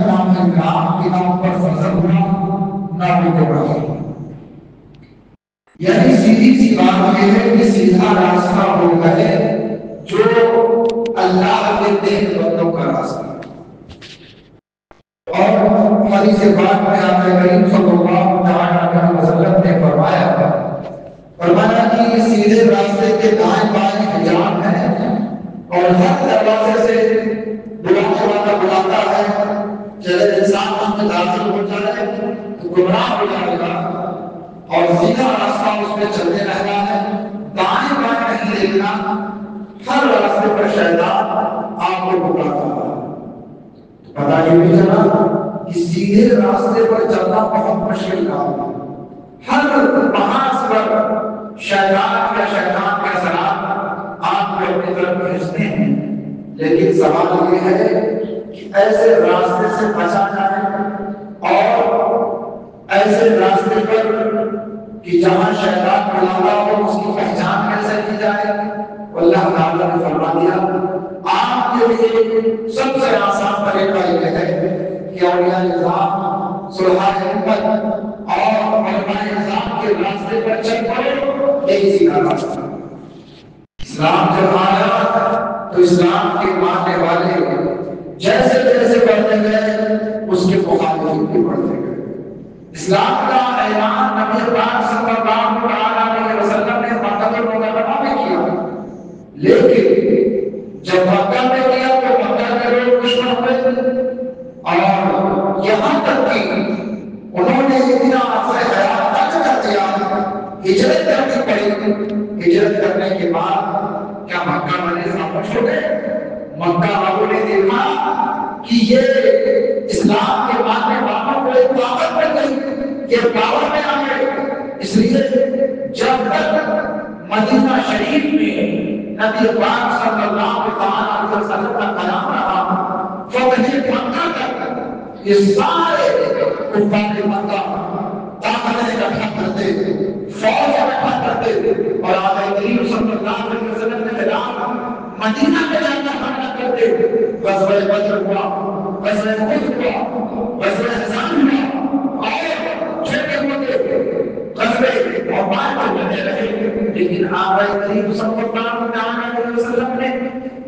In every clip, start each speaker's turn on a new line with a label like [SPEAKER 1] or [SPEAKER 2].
[SPEAKER 1] نہ انعام کی نام پر فضل ہونا نہ کوئی گمراہی. یعنی سیدھی سی بات یہ ہے کہ سیدھا راستہ ہوتا ہے جو اللہ کے نیک بندوں کا راستہ. اور حدیث پاک میں آقا کریم صلی اللہ علیہ وسلم نے فرمایا کہ سیدھے راستے کے دائیں بائیں حجاب ہیں اور ہر دروازے سے بلانے والا بلاتا ہے. چلے انسان اس میں داخل ہو جائے تو گمراہ ہو جائے گا اور سیدھا راستہ اس میں چلتے رہنا ہے. دائیں بائیں نہیں دیکھنا. ہر راستے پر شیطان آپ کو بلاتا ہے. پتا یہ بھی چلا کہ سیدھے راستے پر چلنا بہت مشکل کام ہے. ہر محاذ پر شیطان کا سلام آپ کو اپنی طرف بھیجتے ہیں. لیکن سوال یہ ہے کہ ایسے راستے سے بچا جائے اور ایسے راستے پر کہ جہاں شیطان بلاتا ہو اس کی پہچان کیسے کی جائے. اللہ تعالیٰ نے فرما دیا آپ کے لیے سب سے آسان طریقہ یہ ہے کہ اولیاء نظام صلحاء ہمت اور علماء نظام کے راستے پر چل پڑو. یہی سیدھا راستہ. اسلام جب آیا تو اسلام کے ماننے والے جیسے جیسے بڑھتے گئے اس کے مخالفین بھی بڑھتے گئے. اسلام کا اعلان نبی پاک صلی اللہ علیہ وسلم نے مکہ المکرمہ میں کیا. لیکن جب مکہ میں کیا تو مکہ کے لوگ دشمن ہوئے اور یہاں تک کہ انہوں نے اتنا عرصہ حیات تک کر دیا. ہجرت کرنی پڑی. ہجرت کرنے کے بعد کیا مکہ والے خاموش ہو گئے؟ مکہ والوں نے دیکھا کہ یہ اسلام کے ماننے والوں کو ایک طاقت مل گئی، یہ پاور میں آ گئے. اس لیے جب تک مدینہ شریف میں نبی پاک صلی اللہ علیہ وسلم کا کلام رہا فتح مکہ تک یہ سارے کفار مکہ طاقتیں اکٹھا کرتے، فوج اکٹھا کرتے اور آقا کریم صلی اللہ علیہ وسلم کے خلاف مدینہ میں جا کر حملہ کرتے. غزوہ بدر ہوا، غزوہ احد ہوا، غزوہ احزاب ہوا اور چھوٹے موٹے غزوے اور بات ہوتے رہے. لیکن آقا کریم صلی اللہ علیہ وسلم نے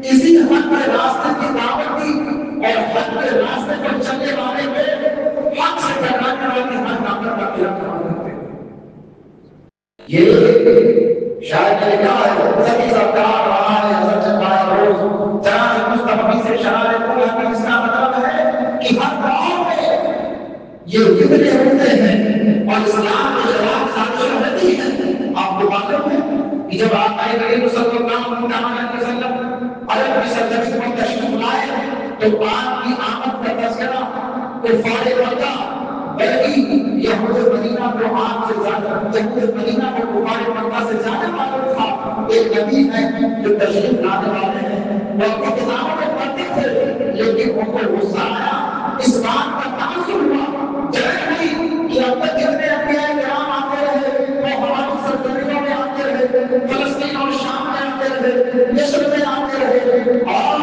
[SPEAKER 1] اسی حق کے راستے کی دعوت دی اور حق کے راستے پر چلنے والے کو حق سے ٹکرانے والے ہر طاقت کا خلاف کرتے. یہ شاید لکھا ہے سبھی سرکار رہا ہے حضرت جمعہ روز جناب مصطفی سے شرارے پورا کا اس کا مطلب ہے کہ ہر گاؤں میں یہ فتنے ہوتے ہیں اور اسلام کے خلاف سازشیں ہوتی ہیں. آپ کو معلوم ہے کہ جب آپ آئے کریم صلی اللہ علیہ وسلم عرب کی سرزمین پر تشریف لائے تو آپ کی آمد کا تذکرہ کفار مکہ بلکہ یہود مدینہ کو آپ سے زیادہ یہود مدینہ کو کفار مکہ سے زیادہ معلوم تھا. ایک نبی ہے جو تشریف لانے والے ہیں وہ اپنی کتابوں میں پڑھتے تھے لیکن ان کو غصہ آیا. اس بات کا تاثر ہوا جلن ہوئی کہ اب تک جتنے انبیاء کرام آتے رہے وہ ہماری سرزمینوں میں آتے رہے، فلسطین اور شام میں آتے رہے، مصر میں آتے رہے اور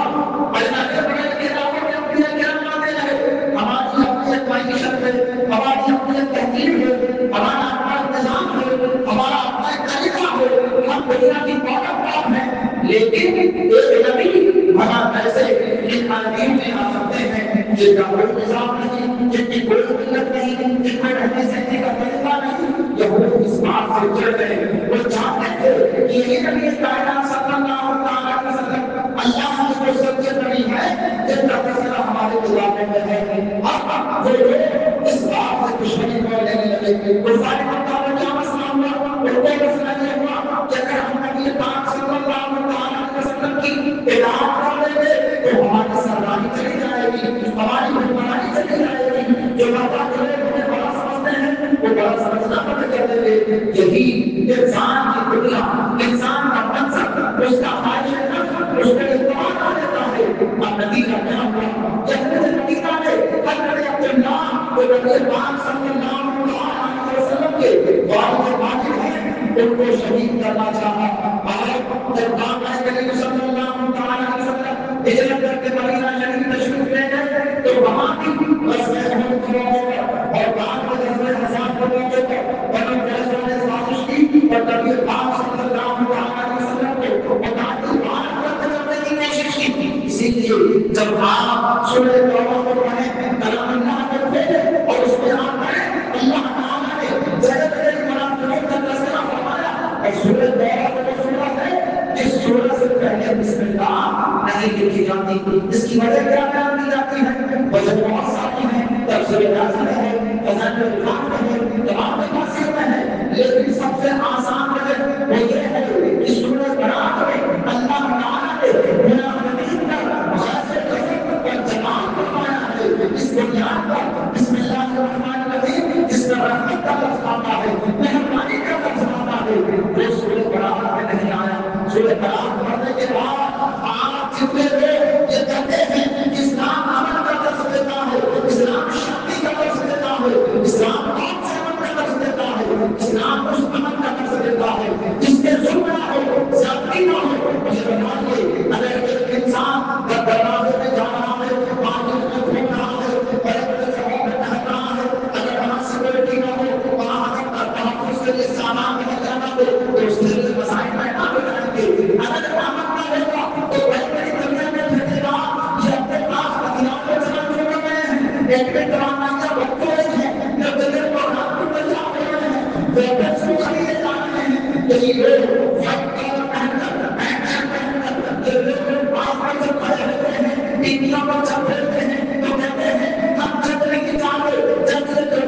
[SPEAKER 1] اللہ کے بڑے کتابوں میں انبیاء کرام آتے رہے. ہماری اپنی ایک معیشت ہے، ہماری اپنی ایک تہذیب ہے، ہمارا اپنا انتظام ہے، ہمارا اپنا ایک طریقہ ہے، ہم دنیا کی پاک ہے. لیکن ایک نبی بھلا ایسے ان عالمین میں آ سکتے ہیں جن کا کوئی نظام نہیں، جن کی کوئی ملت نہیں، جن میں رہنے سہنے کا طریقہ نہیں. یہود اس بات سے چڑھ گئے. وہ چاہتے تھے کہ یہ نبی کائنات صلی اللہ علیہ وسلم اللہ کی کوئی سچے نبی ہے جن کا فیصلہ ہمارے زمانے میں ہے. اب وہ لوگ اس بات سے دشمنی کو لینے لگے. کفار مکہ میں کیا مسئلہ ہوا؟ ان کو مسئلہ یہ ہوا کہ اگر ہم نبی پاک صلی اللہ علیہ وسلم کی اطاعت کر لیں گے تو ہماری سرداری چلی جائے گی، ہماری حکمرانی چلی جائے گی. جو مکہ کے لوگ ہمیں بڑا سمجھتے ہیں وہ بڑا سمجھنا بند کر دیں گے. یہی انسان کی دنیا، انسان کا منصب، اس کا خواہش نفس اس کو استعمال کر دیتا ہے. اب نتیجہ کیا ہوا؟ جہنم مدینہ میں حضرت عبداللہ وہ نبی پاک صلی اللہ علیہ وسلم کے والد ماجد ہیں، ان کو شہید کرنا چاہا. جب آقا کریم صلی اللہ علیہ وسلم ہجرت کر کے مدینہ شریف تشریف لے گئے تو وہاں بھی تفسیر نازل ہے، خزانہ العلم ہے، تمام تفاسیر میں ہے، لیکن سب سے آسان ہے وہ یہ ہے کہ سورہ برات میں اللہ تعالیٰ نے منافقین کا غیظ غضب اور جلال فرمایا ہے۔ اس بنیاد پر بسم اللہ الرحمن الرحیم جس میں رحمت کا لفظ آتا ہے، مہربانی کا لفظ آتا ہے، وہ سورہ برات میں نہیں آیا۔ سورہ برات پڑھنے کے بعد آپ جتنے لوگ یہ کہتے ہیں کہ اسلام امن کا درس دیتا ہے، اسلام شانتی کا درس دیتا ہے، اسلام قوم سے امن کا درس دیتا ہے، اسلام امن کا درس دیتا ہے، جس کے ظلم نہ ہو، زیادتی نہ ہو، یہ بتائیے اگر ایک انسان دروازے میں جا رہا ہے، مارکیٹ میں گھوم رہا ہے، بڑے جگہوں میں ٹہل رہا ہے، اگر وہاں سیکورٹی نہ ہو، وہاں تحفظ کے لیے سامان نہیں جانا ہو تو اس کے لیے مسائل پیدا ہو جائیں گے۔ اگر امن نہ ہوگا تو بہتری دنیا میں پھیلے گا، یہ اپنے پاس ہتھیار کو چلانے لگ گئے ہیں، ایک بھی توانائی بچ رہی ہے، جب دل کو رات کو بچا رہے ہیں، ویپنس کو خریدے جا رہے ہیں، یہی لوگ وائٹ کلر پہن کر ایکشن پہن کر یہ لوگ پاس میں جب کھڑے ہوتے ہیں، ٹیویوں پر جب پھیلتے ہیں تو کہتے ہیں ہم چندری کی چاہے جب سے جو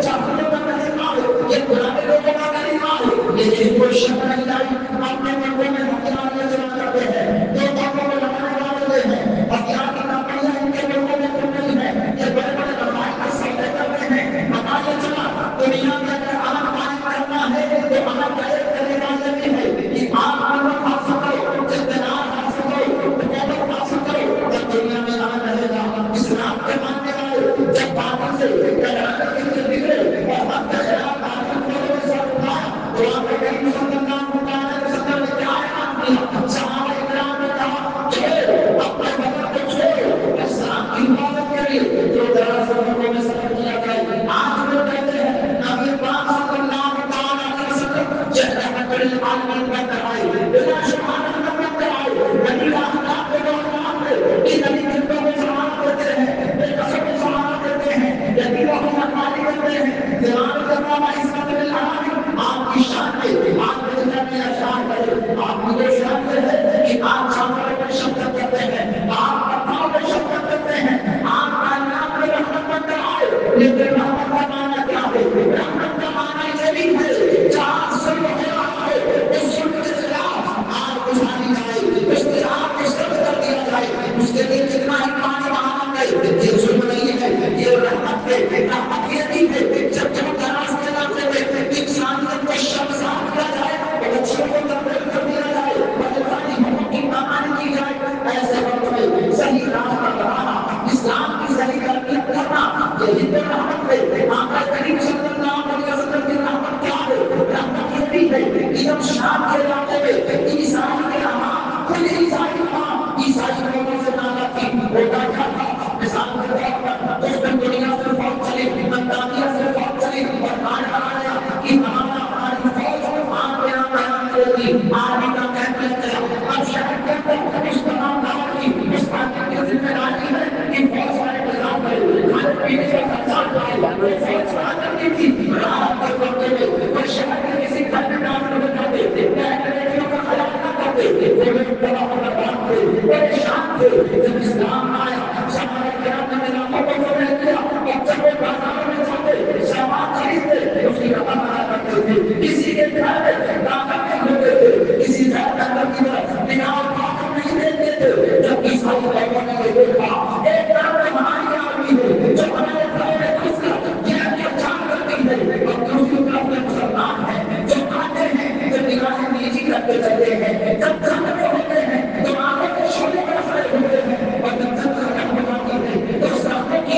[SPEAKER 1] چاہیے کا نہیں آئے، یہ پرانے لوگوں کا نہیں آئے، لیکن کوئی شک نہیں آئی اپنے ملکوں میں ہتھیار لے چلا کرتے ہیں، جو قوموں میں لڑانے والے ہیں، ہتھیار کی کمپنیاں ان کے ملکوں میں کھل رہی ہیں، یہ بڑے بڑے لڑائی کے سودے کر رہے ہیں۔ پتا یہ چلا دنیا میں اگر امن قائم کرنا ہے تو امن کا ایک طریقہ یہ بھی ہے کہ آپ امن حاصل کرو، اقتدار حاصل کرو، حکومت حاصل کرو، جب دنیا میں امن رہے گا۔ اسلام کے ماننے والے جب باطل سے ٹکرانے کے لیے نکلے اور حق کے خلاف باطل کو سر اٹھایا تو آپ کے کریم صلی اللہ علیہ وسلم نے کیا اعلان کیا؟ صحابہ اکرام نے کہا چھوڑو اپنے وطن کو چھوڑو، اسلام کی حفاظت کریے، جو دراصل لوگوں میں سفر کیا گیا۔ آج لوگ کہتے ہیں نبی پاک صلی اللہ علیہ وسلم یہ رحمت للعالمین بن کر آئے، بلا شبہ رحمت بن کر آئے، نبی اخلاق کے نوجوان تھے، کہ نبی جلدوں میں سماعت کرتے ہیں، بے قصب میں سماعت کرتے ہیں، یتیموں کو مقالی کرتے ہیں، دیوان کرنا و عزت للعالمین۔ آپ کی شان ہے، آپ کے دنیا میں شان ہے، آپ کی یہ شان ہے کہ آپ جانوروں میں شفقت کرتے ہیں، آپ پتھروں میں شفقت کرتے ہیں، آپ کائنات میں رحمت بن کر آئے۔ لیکن رحمت کا معنی کیا ہے؟ رحمت کا معنی یہ بھی ہے جہاں ظلم ہو رہا ہے اس ظلم کے خلاف آگ بجھائی جائے، اس کے آگ کو سرد کر دیا جائے، اس کے لیے کتنا ہی پانی بہانا گئے، یہ ظلم نہیں ہے، یہ رحمت ہے۔ رحمت یہ بھی ہے جب تم دراز کے علاقے میں انسانیت کو شرمسار کیا جائے، بچوں کو تبدیل کر دیا جائے، انسانی حقوق کی پامانی کی جائے، ایسے وقت میں صحیح راستہ بتانا، اسلام کی صحیح تربیت کرنا، یہی تو رحمت ہے۔ آقا کریم صلی اللہ علیہ وسلم کی رحمت کیا ہے؟ رحمت یہ بھی ہے کہ جب شام کے علاقے میں عیسائی کے یہاں خود عیسائی تھا، عیسائی لوگوں سے ناراض تھی، ہوتا کیا تھا؟ مثال کے طور پر اس دن دنیا سے فوج چلی، برطانیہ سے فوج چلی اور کہا گیا کہ ہماری فوج آپ کے یہاں بیان کرے گی، آرمی کا کیمپ لگ گیا۔ اب شہر کے اندر اس تمام دعوت کی اس بات کی ذمہ داری ہے کہ فوج کا انتظام کرے، کھانے پینے کا خرچہ اٹھائے، فوج کا کرتی تھی رات کے وقت میں، وہ شہر کے کسی گھر میں ڈاکٹر ہو جاتے، بیٹیوں کا خیال نہ کرتے، وہ لوگ بڑا ہونا باندھتے، پریشان تھے۔ جب اسلام آیا صحابہ کرام نے علاقوں کو فتح کیا اور جب وہ بازاروں میں جاتے سامان خریدتے اس کی رقم ادا کرتے تھے، کسی کے گھر میں داخل نہیں ہوتے تھے، کسی گھر کے اندر کی طرف نگاہ اٹھا نہیں دیتے تھے۔ جب عیسائی لوگوں نے یہ دیکھا ایک طرف میں ہماری آدمی ہے جو ہمارے گھر میں گھس کر یہ پہچان کرتی ہے، اور دوسری طرف میں مسلمان ہیں جو آتے ہیں جو نگاہیں نیچی کرتے چلتے ہیں، جب گھر میں ہوتے ہیں تو آنکھوں کے شعلے پر کھڑے ہوتے ہیں، اور جب جب ختم ہو جاتی ہے تو سانپوں کی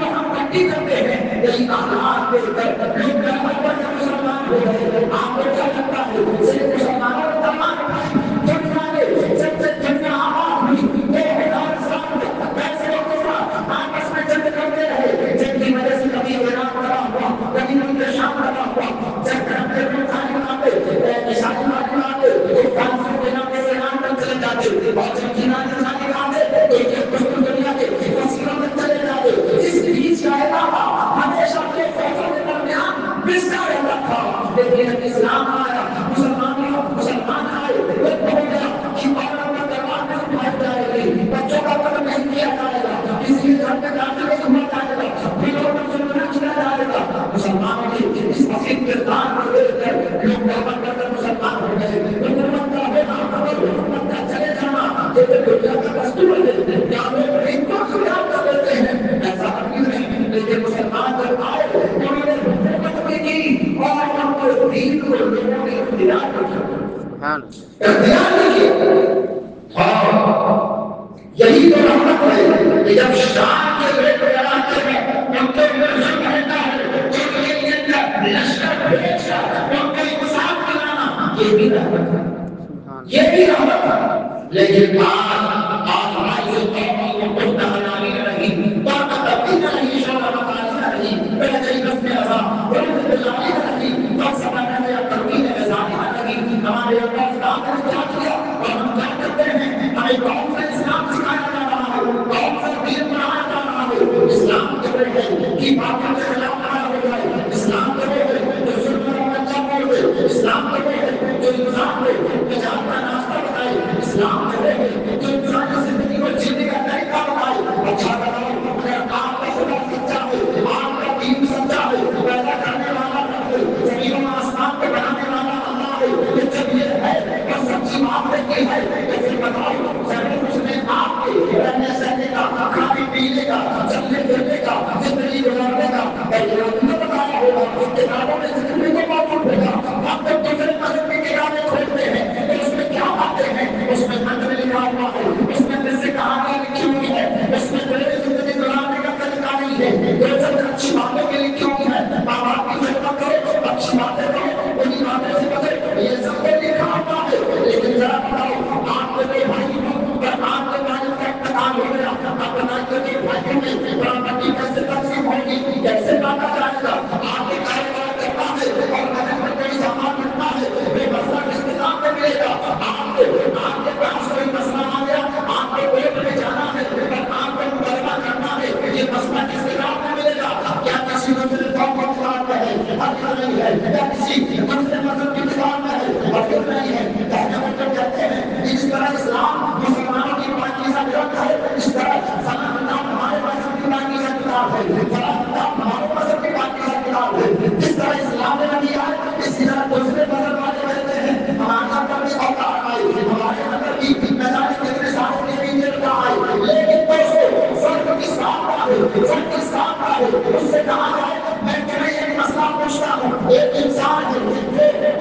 [SPEAKER 1] ہم پٹی کرتے ہیں۔ یہی اخلاق دیکھ کر لوگ رحمت پر مسلمان ہو گئے۔ آپ کو کیا لگتا ہے صرف مسلمانوں کو تمام دنیا میں جب سے دنیا آباد ہوئی 2000 سال تک ایسے لوگ آپس میں جنگ کرتے رہے، جن کی وجہ سے کبھی ایران بڑا ہوا، کبھی ملک شام بڑا ہوا، جب کرتے ہوئے تعلیم آتے نشانی تعلیم آتے تو فانسوں کے نام سے ایران تک چلے جاتے، اور جب جنانی تعلیم آتے تو یہ کچھ دنیا کے وسیلوں میں چلے جاتے۔ اس بیچ کا علاقہ ہمیشہ کے فوجوں کے درمیان بستا رہتا تھا، لیکن اسلام آیا، مسلمان آئے، وہ ہو گیا کہ عورتوں کا دربار نہیں اٹھائی جائے گی، بچوں کا قتل نہیں کیا جائے گا، کسی کے گھر میں داخل نہیں ہوا جائے گا، اختیار نہیں کیا. یہی تو رحمت ہے کہ جب شام کے بیٹے آتے ہیں ان کے مرزم رہتا ہے ان کے اندر لشکر بھیج کر ان کے انصاف دلانا، یہ بھی رحمت ہے، یہ بھی رحمت ہے. لیکن آج رائے قوم کو نہانی نہیں، طاقت اپنی نہیں، شعبہ مکانہ نہیں، پہلے رس میں عذاب بلند بجانی نہیں، وقت سمانا میں ترمین ازانہ نہیں. ہمارے اللہ اسلام نے کیا کیا اور ہم کیا کرتے ہیں؟ ہمیں قوم سے اسلام سکھایا جا رہا ہے، قوم سے دین پڑھایا جا رہا ہے. اسلام کے ہے کہ باقی کے خلاف کھڑا ہو جائے، اسلام کے ہے جو ظلم اور بچہ بول دے، اسلام کے ہے جو انسان دے نجات کا ناشتہ بتائے، اسلام کے ہے جو انسانی زندگی کو جینے کا طریقہ بتائے. اچھا بتاؤ اگر آپ کا خدا سچا ہے، آپ کا دین سچا ہے، پیدا کرنے والا ہے، زمین و آسمان کو بنانے والا اللہ ہے، تو جب یہ ہے اور سچی بات ہے کہ ہے تو پھر بتاؤ ضرور اس نے آپ کے رہنے سہنے کا، کھانے پینے کا، چلنے پھرنے کا، زندگی گزارنے کا نہ بتایا ہوگا. اس کتابوں میں زندگی کو موجود ہوگا. آپ جب دوسرے مذہب کی کتابیں کھولتے ہیں تو اس میں کیا پاتے ہیں؟ اس میں خط میں لکھا ہوا ہے، اس میں جیسے کہانیاں لکھی ہوئی ہے، اس میں میرے زندگی گزارنے کا طریقہ نہیں ہے. یہ سب اچھی باتیں بھی لکھی ہوئی ہیں، ماں باپ کی خدمت کرو، اچھی باتیں کرو، انہیں باتیں سے بچے، یہ سب کو لکھا ہوا ہے. لیکن ذرا بتاؤ آپ کے بھائی کو اگر آپ کے بھائی کا انتقال ہو گیا، آپ بتائیے کہ بھائیوں میں پراپرٹی کیسے تقسیم ہوگی، کیسے بانٹا جائے گا؟ آپ کے کاروبار کرنا ہے اور گھر پر کوئی سامان رکھنا ہے، یہ مسئلہ کس نظام میں ملے گا؟ آپ کے پاس کوئی مسئلہ آ گیا، آپ کو کورٹ میں جانا ہے اور آپ کو مطالبہ کرنا ہے، یہ مسئلہ کس نظام میں ملے گا؟ کیا کسی دوسرے قوم کی کتاب میں ہے؟ حق نہیں ہے. کیا کسی دوسرے مذہب کی کتاب میں ہے؟ حق نہیں ہے. کہتے ہیں اس طرح اسلام مسلمانوں کی پاکیزہ گرنتھ ہے، اس طرح فلاں کتاب ہمارے مذہب کی پاکیزہ کتاب ہے، فلاں کتاب ہمارے مذہب کی پاکیزہ کتاب ہے. جس طرح اسلام نے نبی آئے اسی طرح دوسرے مذہب والے کہتے ہیں ہمارے اندر بھی اوتار آئے، ہمارے اندر بھی نظام کتنے سارے نبی جلتا آئے. لیکن دوستو فرق اسلام کا ہے، فرق اسلام کا ہے. اس سے کہا جائے میں تمہیں ایک مسئلہ پوچھتا ہوں، ایک انسان ہے وہ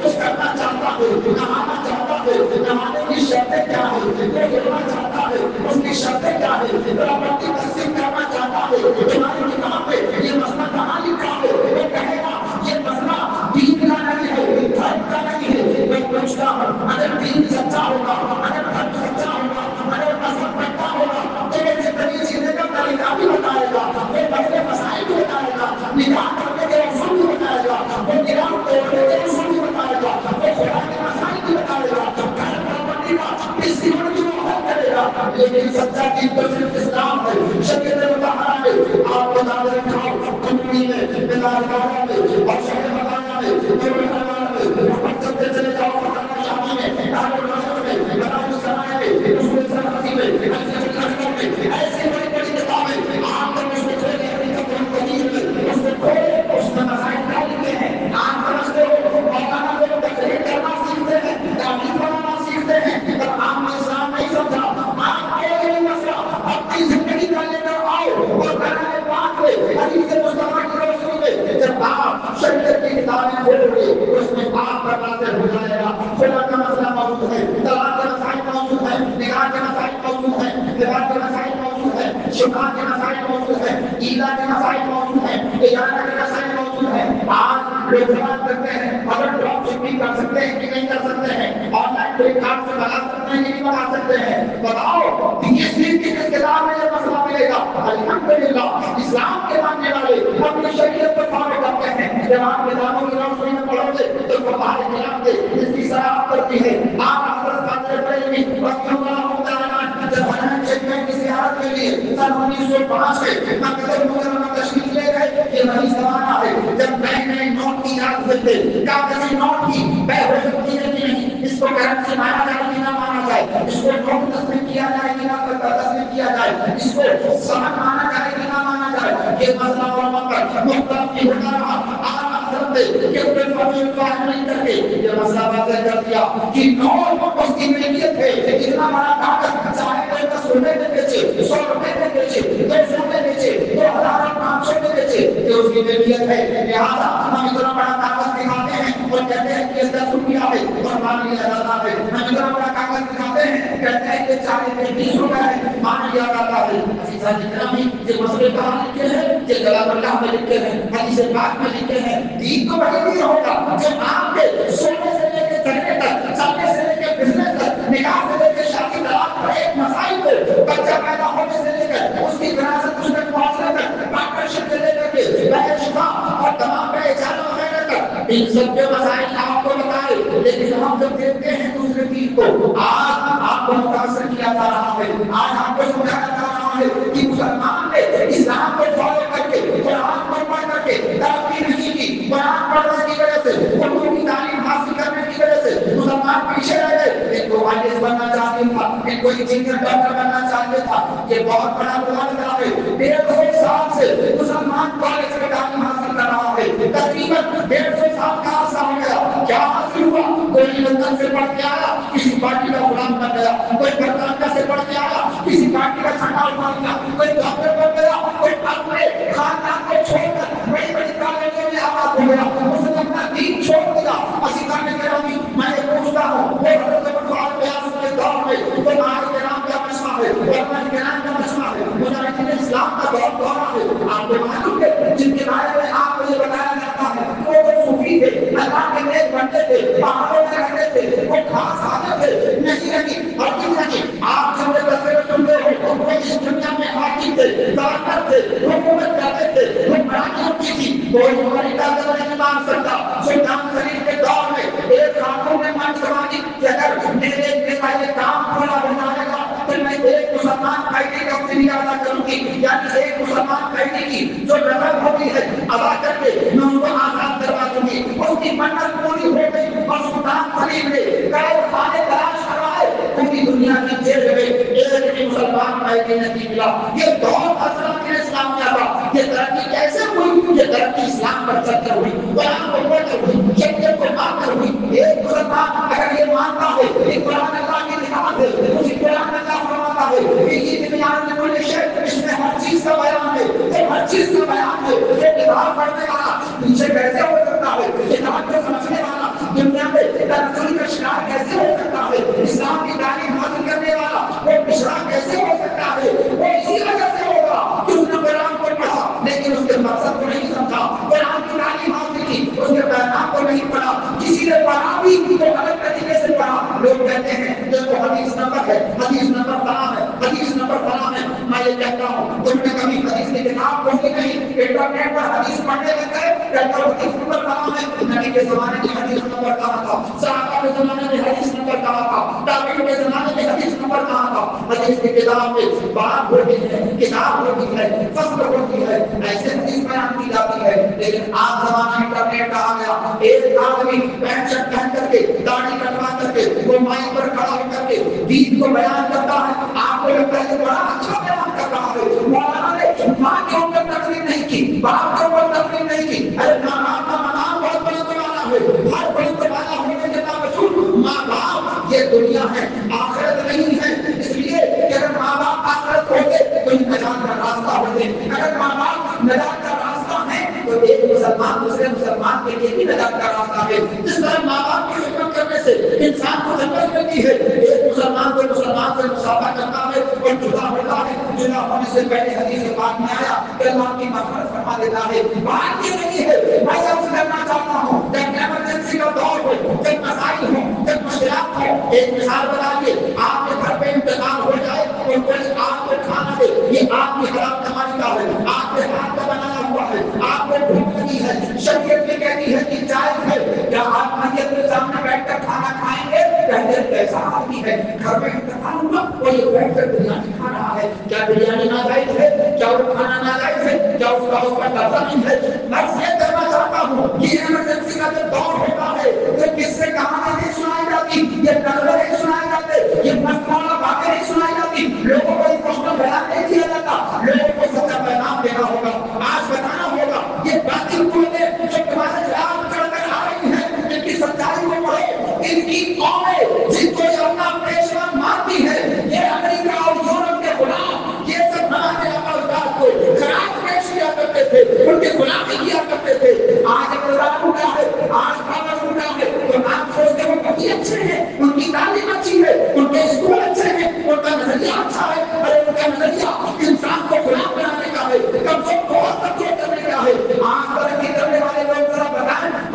[SPEAKER 1] کچھ کرنا چاہتا ہے، نہانا چاہتا ہے، نہانے کی شرطیں کیا ہے؟ وہ گرنا چاہتا ہے، اس کی شرطیں کیا ہے؟ پراپرٹی تقسیم کرنا چاہتا ہے، تمہاری کتاب میں یہ مسئلہ کہاں لکھا ہے؟ وہ کہے گا یہ مسئلہ دین کا نہیں ہے، دھرم کا نہیں ہے. میں پوچھتا ہوں اگر دین سچا ہوگا، اگر دھرم سچا ہوگا، اگر مذہب سچا ہوگا تو یہ زندگی جینے کا طریقہ بھی بتائے گا، وہ مسئلے مسائل بھی بتائے گا، نکاح کرنے کے اصول بھی بتائے گا، وہ نکاح توڑنے کے اصول بھی بتائے گا، وہ خدا کے مسائل بھی بتائے گا، گھر پراپرٹی کا کس قسم کی وہ حل کرے گا. لیکن سچا دین تو صرف اسلام ہے، شریعت مطہرہ ہے. آپ کو یاد رکھو کنویں میں، بلالگاہ میں اور شہر مکانہ میں، دورحلال میں، محمد چلتے چلے جاؤ مکانہ شامی میں، دارالمعارف میں، دارالسلام میں، اصول سرحدی میں، حجت الاکبر میں، ایسی بڑی بڑی کتابیں آپ کو اس میں کھولے اپنی تقریر قدیر میں، اس میں کھولے اس میں مسائل کیا لکھے ہیں. آپ سمجھتے ہو مولانا لوگ تقریر کرنا سیکھتے ہیں، تعلیم بنانا سیکھتے ہیں، پر آپ نے اسلام نہیں سمجھا. آپ کو یہ مسئلہ اپنی زندگی کا لے کر آؤ اور قرآن پاک میں حدیث مصطفیٰ کی روشنی میں جب آپ شریعت کی کتابیں کھولو گے اس میں آپ کا واضح ہو جائے گا. خدا کا مسئلہ موجود ہے، طلاق کے مسائل موجود ہیں، نکاح کے مسائل موجود ہیں، لباس کے مسائل موجود ہیں، شفاء کے مسائل موجود ہیں، عیدہ کے مسائل موجود ہیں، اجارہ کے مسائل موجود ہیں. آج لوگ سوال کرتے ہیں اگر ڈراپ شپنگ کر سکتے ہیں کہ نہیں کر سکتے ہیں، آن لائن کریڈٹ کارڈ سے بنا سکتے ہیں کہ نہیں بنا سکتے ہیں. بتاؤ اس دن کی کس کتاب میں یہ مسئلہ ملے گا؟ الحمدللہ اسلام کے ماننے والے اپنی شریعت پر فالو کرتے ہیں. جب آپ کتابوں کی روشنی میں پڑھو گے تو فقہائے کرام نے اس کی شرح کرتی ہے. آپ حضرت فاضل بریلوی رضی اللہ تعالیٰ عنہ جب حرم شریف کی زیارت کے لیے سن 1905 میں مکہ المکرمہ تشریف لے گئے، یہ وہی زمانہ ہے جب نئے نئے نوٹ کی ایجاد ہوئے تھے. کاغذی نوٹ کی بے ہو سکتی ہے کہ نہیں، اس کو کرنسی مانا جائے کہ نہ مانا جائے، اس کو نوٹ تسلیم کیا جائے کہ نہ تسلیم کیا جائے، اس کو سند مانا جائے کہ نہ مانا جائے، یہ مسئلہ علماء پر مختلف کی ہوتا رہا. آپ حضرت نے کہ کوئی فضل فاہم نہیں کر کے یہ مسئلہ واضح کر دیا کہ نوٹ اس کی ملکیت ہے. اتنا بڑا کاغذ چاہے کوئی 10 روپے میں بیچے، 100 روپے میں بیچے، 200 میں بیچے، 2500 میں بیچے، یہ اس کی ملکیت ہے. لہٰذا ہم اتنا بڑا کاغذ دکھاتے ہیں اور کہتے ہیں کہ 10 روپیہ ہے اور مان لیا جاتا ہے 40 20 روپے ہے مان لیا جاتا ہے. عزیزان گرامی یہ مسئلے کہاں لکھے ہیں؟ یہ کلام اللہ میں لکھے ہیں, حدیث پاک میں لکھے ہیں. دین تو وہی نہیں ہوگا جو آپ کے سونے سے لے کے چلنے تک, چلنے سے لے کے پھرنے تک, نکاح سے لے کے شادی طلاق پر ایک مسائل پہ, بچہ پیدا ہونے سے لے کر اس کی وراثت اس تک پہنچنے تک, پارٹنرشپ سے لے کر کے بے شفا اور تمام بے جان وغیرہ تک, ان سب کے مسائل آپ کو بتائے. لیکن ہم جب دیکھتے ہیں دوسرے دین کو, آج آپ کو متاثر کیا جا رہا ہے, آج آپ کو سمجھایا جا رہا ہے کہ مسلمان نے اسلام کو فالو کر کے, قرآن کو پڑھ کر کے ترقی نہیں کی. قرآن پڑھنے کی وجہ سے, اردو کی تعلیم حاصل کرنے کی وجہ سے مسلمان پیچھے رہ گئے. ایک کو آئیس بننا چاہتے تھا, ایک کو انجینئر ڈاکٹر بننا چاہتے تھا. یہ بہت بڑا مطالبہ ہے. 150 سال سے مسلمان کالج میں تعلیم حاصل کر رہا ہے. تقریباً 150 سال کا عرصہ ہو گیا. کیا حاصل ہوا؟ کوئی لندن سے پڑھ کے آیا, کسی پارٹی کا غلام بن گیا. کوئی برطانیہ سے پڑھ کے آیا, کسی پارٹی کا جھنڈا اٹھا لیا. کوئی ڈاکٹر بن گیا, کوئی اپنے خاندان کو چھوڑ کر بڑی بڑی کالجوں میں آباد ہو گیا. اس نے اپنا دین چھوڑ دیا. عزیزان گرامی میں یہ پوچھتا ہوں, وہ حضرت عمر بیاض کے دور میں وہ مالک کے نام کا مسئلہ ہے, علماء کے نام کا مسئلہ ہے, مجاہدین اسلام کا دور ہے. آپ کو معلوم ہے جن کے بارے میں آپ کو یہ بتایا جاتا ہے وہ صوفی تھے, اللہ کے نیک بندے تھے, پہاڑوں میں رہتے تھے, وہ خاص آتے تھے. نہیں حقیقت نہیں. آپ جب یہ تصویر سنتے ہو وہ اس دنیا میں حاکم تھے, طاقت تھے, حکومت کرتے تھے, وہ بڑی ہوتی تھی. کوئی ہماری اجازت نہیں مان سکتا. سلطان سلیم کے دور میں ایک خاتون نے من سمانی کہ اگر میرے یہ کام پورا ہو جائے گا تو میں ایک مسلمان قیدی کا فدیہ ادا کروں گی, یعنی ایک مسلمان قیدی کی جو رقم ہوتی ہے ادا کر کے میں ان کو آزاد کروا دوں گی. اس کی منت پوری ہو گئی اور سلطان سلیم نے قید خانے تلاش کروائے. پوری دنیا کی جیل میں ایک بھی مسلمان قیدی نہیں ملا. یہ دور حضرت اسلامیہ کا یہ ترقی کیسے ہوئی؟ یہ ترقی اسلام پر چل کر ہوئی, قرآن کو پڑھ کر ہوئی, شریعت کو مان کر ہوئی. ایک مسلمان اگر یہ مانتا ہے کہ قرآن اللہ کی نعمت ہے, اسی قرآن اللہ فرماتا ہے یہ بیان میں کوئی شے, اس میں ہر چیز کا بیان ہے, ہر چیز کا بیان ہے. یہ کتاب پڑھنے والا پیچھے کیسے ہو سکتا ہے؟ کتاب کو سمجھنے والا دنیا میں تنزل کا شکار کیسے ہو سکتا ہے؟ اسلام کی تعلیم حاصل کرنے والا وہ پچھڑا کیسے ہو سکتا ہے؟ وہ اسی وجہ سے ہوگا کہ اس نے قرآن کو پڑھا لیکن اس کے مقصد کو نہیں سمجھا, قرآن کی تعلیم حاصل کی, اس کے پیغام کو نہیں پڑھا. کسی نے پڑھا بھی تو غلط طریقے سے پڑھا. لوگ کہتے ہیں یہ تو حدیث نمبر ہے, حدیث نمبر فلاں ہے, حدیث نمبر فلاں ہے. میں یہ کہتا ہوں تم نے کبھی حدیث کی کتاب پڑھی نہیں, انٹرنیٹ پر حدیث پڑھنے لگ گئے, کہتے ہو حدیث نمبر فلاں ہے. نبی کے زمانے میں حدیث نمبر کہاں تھا؟ صحابہ کے زمانے میں حدیث نمبر کہاں تھا؟ تابعین کے زمانے میں حدیث نمبر کہاں تھا؟ حدیث کی کتاب میں باب ہوتی ہے, کتاب ہوتی ہے, فصل ہوتی ہے, ایسے حدیث بیان کی جاتی ہے. لیکن آج زمانہ انٹرنیٹ کا آ گیا. ایک آدمی پینٹ شرٹ پہن کر کے, داڑھی کٹوا کر کے, وہ مائک پر کھڑا ہو کر کے دین کو بیان کرتا ہے. آپ کو لگتا ہے کہ بڑا اچھا بیان کر رہا ہے. مولانا نے ماں کے اوپر تقریر نہیں کی, باپ کے اوپر تقریر نہیں کی. ارے ماں باپ کا مقام بہت بلند والا ہے, ہر بلند والا ہونے کے باوجود ماں باپ یہ دنیا ہے, آخرت نہیں ہے. اس لیے کہ اگر ماں باپ آخرت ہوتے تو ان نجات کا راستہ ہوتے. اگر ماں باپ نجات کا راستہ ہے تو ایک مسلمان دوسرے مسلمان کے لیے بھی نجات کا راستہ ہے. جس طرح ماں باپ کی خدمت کرنے سے انسان کو جنت ملتی ہے, ایک مسلمان کو مسلمان سے مصافحہ کرتا ہے اور جدا ہوتا ہے. جدا ہونے سے پہلے حدیث پاک میں آیا کہ اللہ کی مغفرت فرما دیتا ہے. بات یہ نہیں ہے, میں سب سے کرنا چاہتا ہوں جب ایمرجنسی کا دور ہو, جب مسائل ہوں, جب مشکلات ہوں, ایک مثال بتائیے. آپ کے گھر پہ انتقال ہو جائے اور کوئی آپ کو کھانا دے, یہ آپ کی حرام کمائی کا ہے, آپ کے ہاتھ کا بنایا ہوا ہے, آپ کو بھوک لگی ہے, شریعت میں کہتی ہے کہ جائز ہے. کیا آپ میت کے سامنے بیٹھ کر کھانا کھائیں گے؟ کہتے ہیں کیسا آدمی ہے, گھر میں انتقال ہوا اور یہ بیٹھ کر بریانی کھا رہا ہے, کیا بریانی ناجائز ہے؟ کیا وہ کھانا ناجائز ہے؟ کیا اس کا قبضہ نہیں ہے؟ میں یہ کہنا چاہتا ہوں یہ ایمرجنسی کا جو دور ہوتا ہے تو کس سے کہانی نہیں سنائی جاتی, یہ نظریں نہیں سنائی جاتے, یہ مسئلہ باتیں نہیں سنائی جاتی, لوگوں کو انفارمیشن بیان نہیں کیا جاتا. لوگوں کو سچا پیغام دینا ہوگا, آج بتانا ہوگا. یہ باطل قوتیں جو تمہارے خلاف چڑھ کر آ رہی ہیں, ان کی سچائی کو پڑھو. ان کی قومیں جن کو یہ اپنا پیشوا مانتی ہے, یہ امریکہ اور یورپ کے غلام, یہ سب ہمارے اقدار کو خراب پیش کیا کرتے تھے, ان کی غلامی کیا کرتے تھے. آج اقتدار اٹھا ہے, آج پاور اٹھا ہے, تو آپ سوچتے ہو کہ اچھے ہیں, ان کی تعلیم اچھی ہے, ان کے اسکول اچھے ہیں, ان کا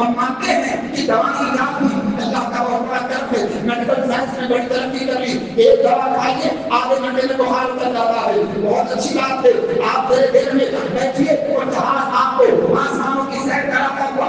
[SPEAKER 1] ہم مانتے ہیں کہ دوا کی ایجاد ہوئی، اللہ کا بہت بڑا کرم ہے، میڈیکل سائنس میں بڑی ترقی کر لی، ایک دوا کھائیے آدھے گھنٹے میں بخار اتر جاتا ہے، بہت اچھی بات ہے، آپ دیر دیر میں بیٹھیے اور جہاز آپ کو آسمانوں کی سیر کراتا ہوا،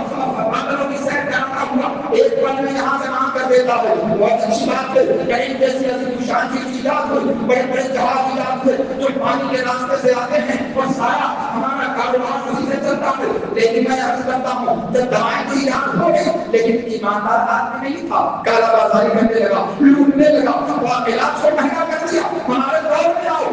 [SPEAKER 1] بادلوں کی سیر کراتا ہوا ایک پل میں یہاں سے وہاں کر دیتا ہے، بہت اچھی بات ہے، کہیں جیسی عظیم شان چیز ایجاد ہوئی، بڑے بڑے جہاز ایجاد ہوئے جو پانی کے راستے سے آتے ہیں اور سارا ہمارا کاروبار اسی سے چلتا ہے، لیکن میں عرض کرتا ہوں جب دوائیں تو ایجاد ہو گئی لیکن ایماندار آدمی نہیں تھا، کالا بازاری کرنے لگا، لوٹنے لگا، اور علاج کو مہنگا کر دیا۔ ہمارے دور میں آؤ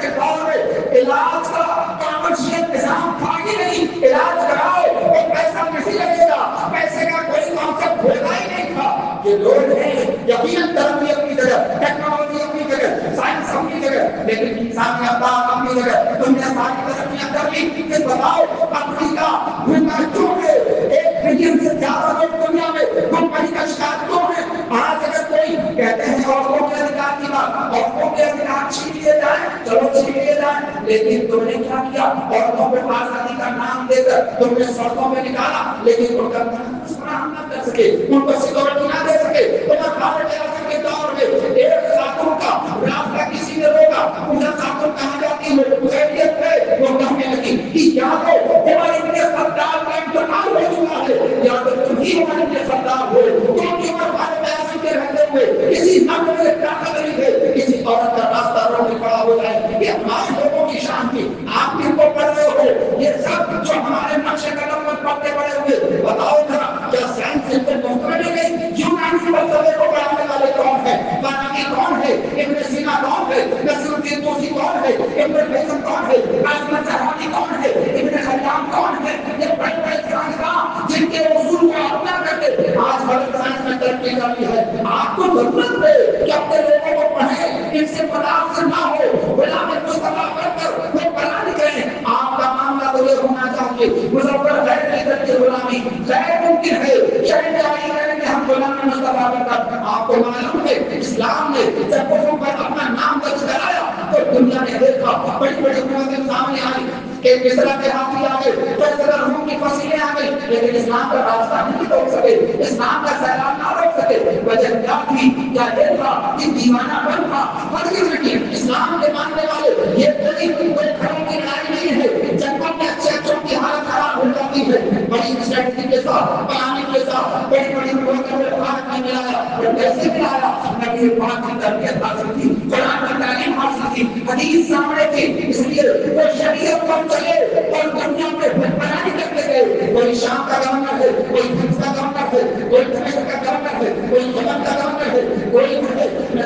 [SPEAKER 1] کے دور میں علاج کا کامرشل نظام تھا ہی نہیں، علاج کراؤ اور پیسہ نہیں لگے گا، پیسے کا کوئی کانسیپٹ ہوتا ہی نہیں تھا۔ یہ لوگ ہیں یقیناً ترقی اپنی جگہ، ٹیکنالوجی اپنی جگہ، سائنس اپنی جگہ، لیکن انسانی اقدار اپنی جگہ، تم نے ساری ترقیاں کر لی، پھر بتاؤ افریقہ بھوکا کیوں ہے؟ 1 بلین سے زیادہ لوگ دنیا میں بھوکمری کا شکار کیوں ہے؟ آج اگر کوئی کہتے ہیں عورتوں کے ادھیکار کی بات، عورتوں کے ادھیکار چھین لیے جائیں، چلو چھین لیے جائیں، لیکن تم نے کیا کیا؟ عورتوں کو آزادی کا نام دے کر تم نے سڑکوں میں نکالا، لیکن ان کا فراہم نہ کر سکے، ان کو سیکورٹی نہ دے سکے۔ عمر فاروق اعظم کے دور میں ایک خاتون کا راستہ کسی نے روکا، انہیں خاتون کہاں جاتی ہے؟ خیریت ہے، وہ کہنے لگی کہ یا تو عمر ابن خطاب کا انتقال ہو چکا ہے یا تو تم ہی عمر ابن خطاب ہو، کیونکہ عمر فاروق اعظم کے رہتے ہوئے کسی مرد میں طاقت نہیں ہے کسی عورت کا راستہ روکنے کھڑا ہو جائے۔ یہ ہمارے لوگوں کی شان تھی، آپ ان کو پڑھ رہے ہو، یہ سب جو ہمارے نقش قدم پر پڑھتے پڑے ہوئے، بتاؤ ذرا کیا سائنس ان کو مفت میں مل گئی؟ یونانی فلسفے کو پڑھانے والے کون ہیں؟ فارابی کون ہے؟ ابن سینا کون ہے؟ نصیر الدین طوسی کون ہے؟ ابن القیم کون ہے؟ احمد زہرانی کون ہے؟ ابن خیام کون ہے؟ یہ بڑے بڑے سائنسداں جن کے اصول کو اپنا کرتے آج بڑے سائنس میں ترقی کر لی ہے۔ آپ کو ضرورت ہے کہ اپنے لوگوں کو پڑھیں، ان سے متاثر نہ ہو، غلام مصطفیٰ بن کر وہ بنا نکلیں۔ آپ کا معاملہ تو یہ ہونا چاہیے مظفر غیر عزت کی غلامی غیر ممکن ہے، شہید علی کریں گے ہم غلام مصطفیٰ بن کر۔ آپ کو معلوم ہے اسلام نے جب وہ پر اپنا نام درج کرایا تو دنیا نے دیکھا بڑی بڑی قوتیں سامنے آئی کہ مصر کے ہاتھی آ گئے، کیسر روم کی فصیلیں آ گئی، لیکن اسلام کا راستہ نہیں روک سکے، اسلام کا سیلاب نہ روک سکے۔ وجہ کیا تھی؟ کیا یہ تھا کہ دیوانہ بن تھا؟ ہرگز نہیں، اسلام کے ماننے والے یہ کوئی گھروں کی لڑائی نہیں ہے، جنگل میں اچھے اچھوں کی حالت خراب ہو جاتی ہے، بڑی اسٹریٹجی کے ساتھ، پلاننگ کے ساتھ، بڑی بڑی قوتوں میں بھارت میں ملایا اور کیسے ملایا؟ نبی پاک کی تربیت حاصل تھی، قرآن کی تعلیم حاصل تھی، حدیث سامنے تھی، اس لیے وہ شریعت پر چلے اور دنیا میں حکمرانی کرتے گئے۔ کوئی شام کا گورنر ہے، کوئی ہند کا گورنر ہے، کوئی دمشق کا گورنر ہے، کوئی یمن کا گورنر ہے، کوئی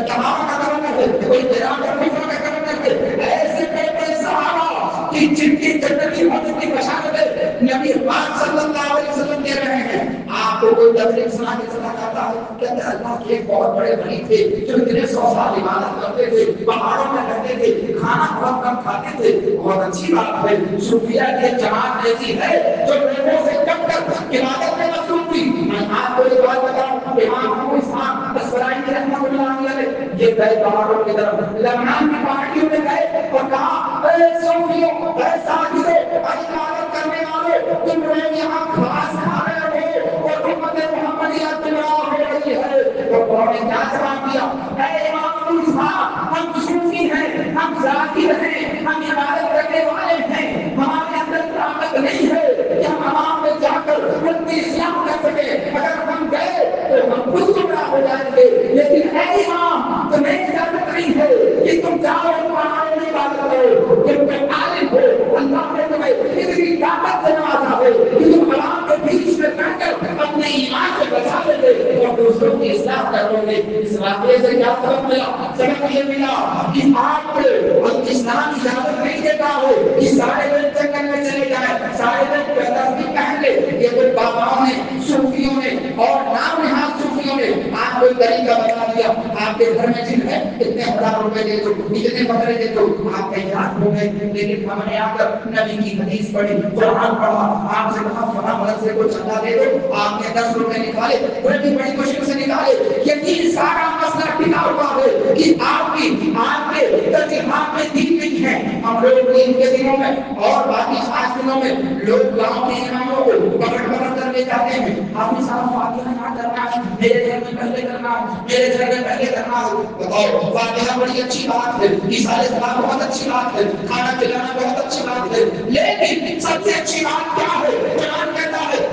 [SPEAKER 1] تمام کا گورنر ہے، کوئی عراق اور مصر کا گورنر ہے۔ ایسے بڑے بڑے صحابہ کہ جن کی جنتی ہونے کی بشارتیں نبی پاک صلی اللہ علیہ وسلم دے رہے ہیں۔ آپ کو کوئی تبلیغ سنا کے چلا جاتا ہے کہ اللہ کے ایک بہت بڑے ولی تھے جو اتنے 100 سال عبادت کرتے تھے، پہاڑوں میں رہتے تھے، کھانا بہت کم کھاتے تھے۔ بہت اچھی بات ہے، صوفیہ کی جماعت ایسی ہے جو لوگوں سے کم کر عبادت میں مصروف تھی۔ میں آپ کو ایک بات بتاؤں، امام ابو اسحاق اصفہانی رحمۃ اللہ علیہ یہ گئے پہاڑوں کی طرف، لبنان کی پہاڑیوں میں گئے اور کہا اے صوفیوں، اے ساجدوں، اے عبادت کرنے والوں، تم لوگ یہاں گھاس کھا رہے ہو اور امت محمدیہ گمراہ ہو رہی ہے۔ تو انہوں نے کیا جواب دیا؟ اے امام ابو اسحاق، ہم صوفی ہیں، ہم ذاکر ہیں، ہم عبادت کرنے والے ہیں، ہمارے اندر طاقت نہیں ہے کہ ہم عوام میں جا کر اپنی اسلام کر سکیں۔ اگر ہم گئے تو ہم خود گمراہ ہو جائیں گے، لیکن اے امام تمہیں اجازت نہیں ہے کہ تم جاؤ اور پہاڑوں میں عبادت کرو، تم پہ عالم ہو، اللہ نے تمہیں اتنی طاقت سے نوازا ہے کہ تم عوام کے بیچ میں بیٹھ کر اپنے ایمان کو بچا لیں گے اور دوسروں کی اصلاح کرو گے۔ اس واقعے سے کیا سبق ملا؟ سبق یہ ملا کہ آپ کو اسلام اجازت نہیں دیتا ہو کہ سارے لوگ جنگل میں چلے جائیں، سارے لوگ تصویر پہن لے۔ یہ کوئی باباؤں نے، صوفیوں نے اور نام نہاد صوفیوں شادیوں میں آپ کوئی طریقہ بتا دیا، آپ کے گھر میں جن ہے اتنے 1000 روپے دے دو، اتنے بکرے دے دو، آپ تیار ہو گئے، لیکن ہم نے آ کر نبی کی حدیث پڑھی، قرآن پڑھا، آپ سے کہا فلاں مدد سے کوئی چندہ دے دو، آپ نے 10 روپے نکالے، بڑی بڑی مشکل سے نکالے، یقین سارا مسئلہ ٹکا ہوا ہے کہ آپ کے ترجیحات میں دین نہیں ہے۔ ہم لوگ عید کے دنوں میں اور باقی خاص دنوں میں لوگ گاؤں کے اماموں کو پکڑ کر لے جاتے ہیں، آپ صاحب فاتحہ نہ کرنا ہے، میرے گھر میں پہلے کرنا ہے، میرے گھر میں پہلے کرنا ہے۔ بتاؤ، فاتحہ بڑی اچھی بات ہے، عیسیٰ سلام بہت اچھی بات ہے، کھانا کھلانا بہت اچھی بات ہے، لیکن سب سے اچھی بات کیا ہے؟ قرآن کہتا ہے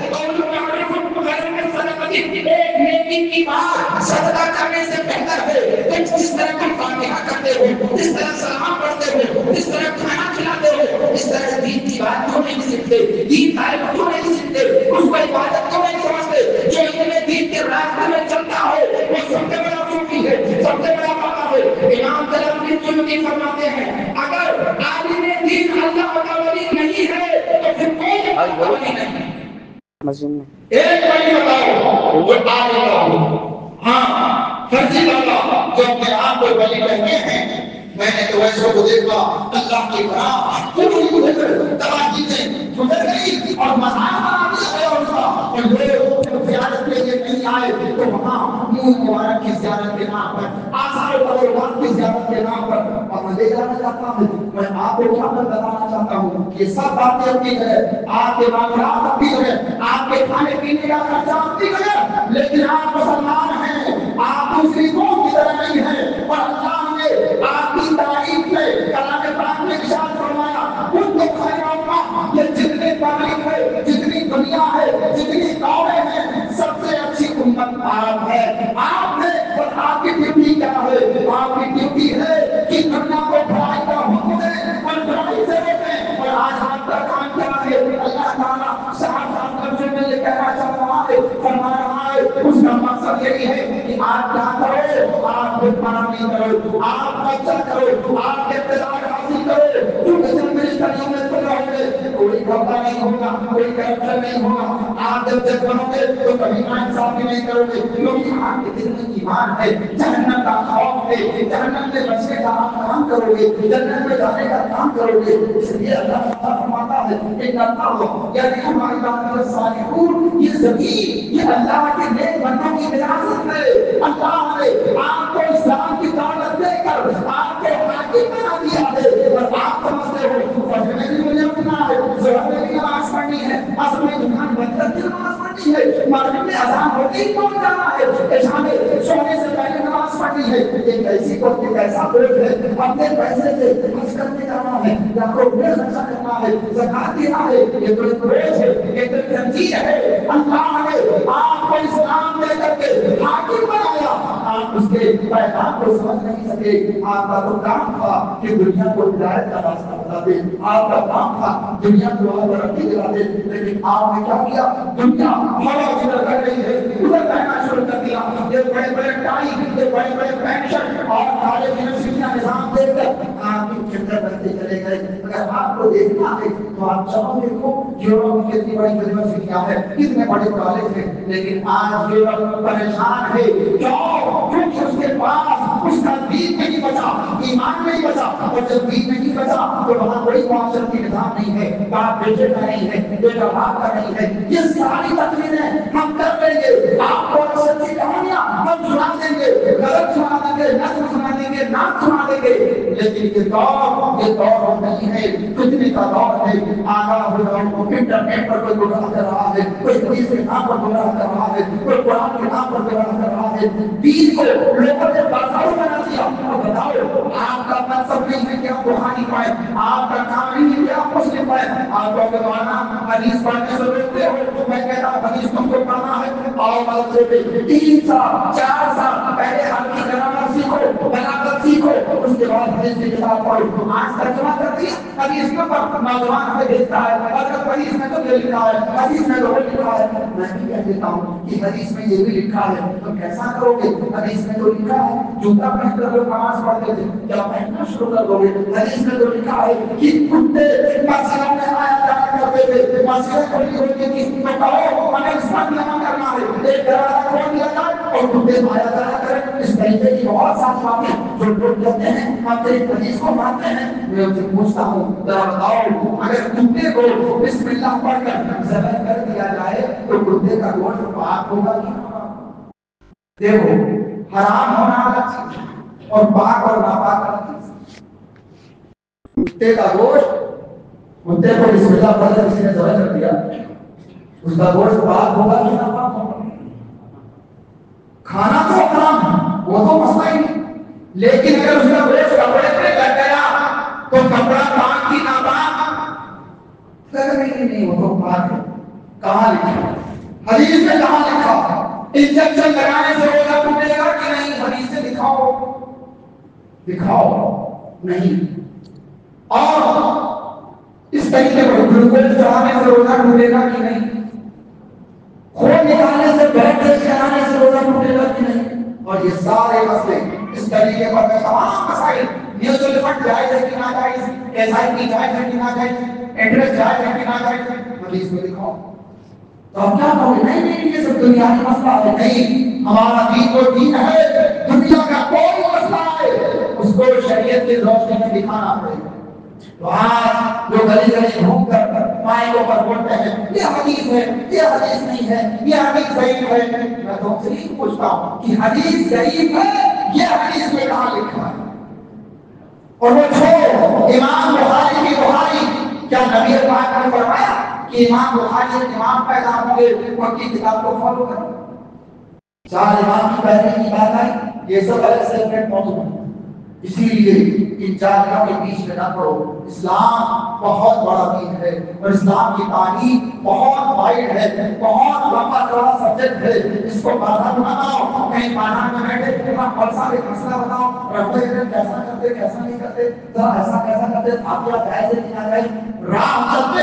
[SPEAKER 1] ایک نیکی کی بات صدقہ کرنے سے بہتر ہے۔ جس طرح تم فاتحہ کرتے ہو، جس طرح سلام پڑھتے ہو، جس طرح کھانا کھلاتے ہو، اس طرح دین کی بات کیوں نہیں سیکھتے؟ دین تعلیم کیوں نہیں سیکھتے؟ اس کو عبادت کیوں نہیں سمجھتے؟ جو اتنے دین کے راستے میں چلتا ہے وہ سب سے بڑا صوفی ہے، سب سے بڑا بابا ہے۔ امام جلال الدین فرماتے ہیں اگر عالم دین اللہ کا ولی نہیں ہے تو پھر کوئی اللہ کا ولی نہیں ہے۔ ایک ولی بتاؤ وہ عالم کا ہو، ہاں فرضی بابا جو اپنے آپ کو ولی کہتے ہیں، میں نے تو ایسوں کو دیکھا اللہ کی پناہ پوری تباہی سے گزر گئی اور مزار بنا دیا گیا اس کا، اور لوگ زیارت کے لیے نہیں آئے تو وہاں منہ مبارک کی زیارت کے نام پر، آثار قربان کی زیارت کے نام پر، اور میں لے جانا چاہتا ہوں، میں آپ کو کیا بتانا چاہتا ہوں، یہ سب باتیں اپنی جگہ، آپ کے معاملات اپنی جگہ، آپ کے کھانے پینے کا خرچہ اپنی جگہ، لیکن آپ مسلمان ہیں، آپ دوسری قوم کی طرح نہیں ہیں، اور اللہ نے آپ کی تعریف میں کلام پاک میں ارشاد فرمایا ان کو خیر امہ، یہ جتنے تاریخ ہے، جتنی دنیا ہے، جتنی قومیں ہیں، سب سے اچھی امت آپ ہے، آپ ہے، اور آپ کی ڈیوٹی کیا ہے؟ آپ کی ڈیوٹی ہے کہ دنیا کو بھلائی کا حکم دیں اور برائی سے روکیں، اور آج آپ کا کام کیا ہے؟ اللہ تعالیٰ صاحب ترجمے میں یہ کہنا چاہ رہا ہے، فرما رہا ہے، اس کا مقصد یہی ہے کہ آپ کیا کرو، آپ حکمرانی کرو، آپ بچہ کرو، آپ اقتدار حاصل کرو، کیونکہ جب منسٹریوں میں تم رہو گے کوئی دھوکہ نہیں ہوگا، کوئی کرپشن نہیں ہوگا، آپ جب جج بنو گے تو کبھی ناانصافی نہیں کرو گے، کیونکہ آپ کے دل میں ایمان ہے، جہنم کا خوف ہے، جہنم میں بچنے کا آپ کام کرو گے، جنت میں جانے کا کام کرو گے، اس لیے اللہ تعالیٰ فرماتا ہے کہ اللہ یعنی ہماری بات صالحون، یہ زمین یہ اللہ کے نیک بندوں کی وراثت ہے، اللہ نے آپ کو اسلام کی دعوت دے کر آپ کو حاکم بنا دیا ہے، اور آپ سمجھتے ہو فجر میں بھی مجھے اٹھنا ہے، ظہر میں بھی نماز پڑھنی ہے، عصر میں دکان بند کر کے نماز پڑھنی ہے، مغرب میں اذان ہوتے ہی پہنچ جانا ہے، عشاء میں سونے سے پہلے نماز پڑھنی ہے، ایک ایسی کو ایسا بوجھ ہے، اپنے پیسے سے خرچ کرنے جانا ہے، لاکھوں روپے خرچہ کرنا ہے، زکات دینا ہے، یہ تو ایک بوجھ ہے، یہ تو ترجیح ہے، اللہ نے آپ کو اسلام دے کر کے حاکم بنایا، آپ اس کے پیغام کو سمجھ نہیں سکے، آپ کا تو کام تھا کہ دنیا کو ہدایت کا راستہ بتا دے، آپ کا کام تھا دنیا کو اور ترقی دلا دے، لیکن آپ نے کیا کیا؟ دنیا ہوا ادھر کر رہی ہے، ادھر کہنا شروع کر دیا، یہ بڑے بڑے ٹائی، یہ بڑے بڑے پینشن اور کالج یونیورسٹیاں نظام دے کر آپ کی چکر بنتے چلے گئے۔ اگر آپ کو دیکھنا ہے تو آپ چاہو دیکھو یورپ کی کتنی بڑی یونیورسٹیاں ہیں، کتنے بڑے کالج ہیں، لیکن آج یورپ پریشان ہے، کیوں؟ کیونکہ اس کے پاس اس کا دین نہیں بچا، ایمان نہیں بچا، اور جب دین نہیں بچا تو وہاں کوئی معاشرتی نظام نہیں ہے، باپ بیٹے کا نہیں ہے، بیٹا باپ کا نہیں ہے، یہ ساری تقریریں ہم کر لیں گے، آپ کو سچی کہانیاں ہم سنا دیں گے، غلط سنا دیں گے، نظم سنا دیں گے، نعت سنا دیں گے، لیکن یہ دور نہیں ہے، فتنے کا دور ہے، آگاہ ہو جاؤ، انٹرنیٹ پر کوئی گمراہ کر رہا ہے، کوئی حدیث کے نام پر گمراہ کر رہا ہے، کوئی قرآن کے نام پر گمراہ کر رہا ہے، دین کو لوگوں نے بازار بنا دیا۔ اور بتاؤ آپ کا مقصد نہیں ہے کہ آپ بخاری پائیں، آپ کا کام نہیں ہے کہ آپ مسلم پائیں، آپ کو بتانا حدیث پڑھنے سے روکتے ہو تو میں کہتا ہوں حدیث تم کو پڑھنا ہے، اور مدرسے پہ 3 سال 4 سال پہلے ہم کی گرامر سیکھو، بلاغت سیکھو، اس کے بعد حدیث کی کتاب پڑھو. آج ترجمہ کر دیا حدیث کے اوپر نوجوان ہمیں بھیجتا ہے اگر حدیث میں تو یہ لکھا ہے، حدیث میں تو وہ لکھا ہے. میں بھی کہہ دیتا ہوں کہ حدیث میں یہ بھی لکھا ہے تو کیسا کرو گے؟ حدیث میں تو لکھا ہے جوتا پہن کر لوگ نماز پڑھتے تھے، کیا پہننا شروع کر دو گے؟ حدیث میں تو لکھا ہے کہ کتے مسجدوں میں آیا جایا کرتے تھے، مسجدیں کھلی ہوتی تھی تو کہو ہمیں اس پر عمل کرنا ہے، ایک دروازہ کھول دیا جائے اور کتے آیا جایا کریں. اس طریقے کی بہت ساری باتیں جو لوگ کہتے ہیں ہم تیری حدیث کو مانتے ہیں. میں ان سے پوچھتا ہوں ذرا بتاؤ اگر کتے کو بسم اللہ پڑھ کر ذبح کر دیا جائے تو کتے کا گوشت پاک ہوگا کہ دیکھو حرام ہونا الگ چیز ہے اور پاک اور ناپاک الگ چیز ہے. کتے کا گوشت، کتے کو بسم اللہ پڑھ کر کسی نے ذبح کر دیا اس کا گوشت پاک ہوگا کہ ناپاک ہوگا؟ کھانا تو حرام ہے وہ تو مسئلہ ہی نہیں، لیکن اگر اس کا گوشت کپڑے پہ لگ گیا تو کپڑا پاک کی ناپاک؟ نہیں وہ تو پاک ہے. کہاں لکھا؟ حدیث میں کہاں لکھا؟ انجیکشن لگانے سے روزہ ٹوٹے گا کہ نہیں؟ حدیث سے دکھاؤ، دکھاؤ نہیں. اور اس طریقے پر گلوکوز چڑھانے سے روزہ ٹوٹے گا کہ نہیں؟ خون نکالنے سے بلڈ ٹیسٹ کرانے سے روزہ ٹوٹے گا کہ نہیں؟ اور یہ سارے مسئلے اس طریقے پر تمام مسائل میوچل فنڈ جائز ہے کہ ناجائز، ایس آئی پی جائز ہے کہ ناجائز، انٹرسٹ جائز ہے کہ ناجائز، حدیث میں دکھاؤ. تو آپ کیا کہو گے؟ نہیں یہ سب دنیاوی مسئلہ ہے. نہیں، ہمارا دین وہ دین ہے دنیا کا کوئی مسئلہ ہے اس کو شریعت کی روشنی میں دکھانا پڑے گا. تو آج جو گلی گلی گھوم کر مائکوں پر بولتے ہیں یہ حدیث ہے، یہ حدیث نہیں ہے، یہ حدیث ضعیف ہے. میں تو ان سے نہیں پوچھتا ہوں کہ حدیث ضعیف ہے یہ حدیث میں کہاں لکھا ہے؟ اور وہ چھوڑو امام بخاری کی بخاری، کیا نبی پاک نے فرمایا کہ امام بخاری امام پیدا ہوں گے ان کی کتاب کو فالو کرو؟ چار امام کی پہلے کی بات آئی، یہ سب الگ سیپریٹ موضوع ہے. اسی لیے ان چار کے بیچ میں نہ پڑو. اسلام بہت بڑا دین ہے اور اسلام کی تعلیم بہت وائڈ ہے، بہت لمبا چوڑا سبجیکٹ ہے. اس کو بادھا نہ بناؤ. کہیں پانا میں بیٹھے فلسفہ ایک مسئلہ بتاؤ، رب کیسا کرتے کیسا نہیں کرتے، ذرا ایسا کیسا کرتے، فاتحہ جائز ہے کہ ناجائز. راہ چلتے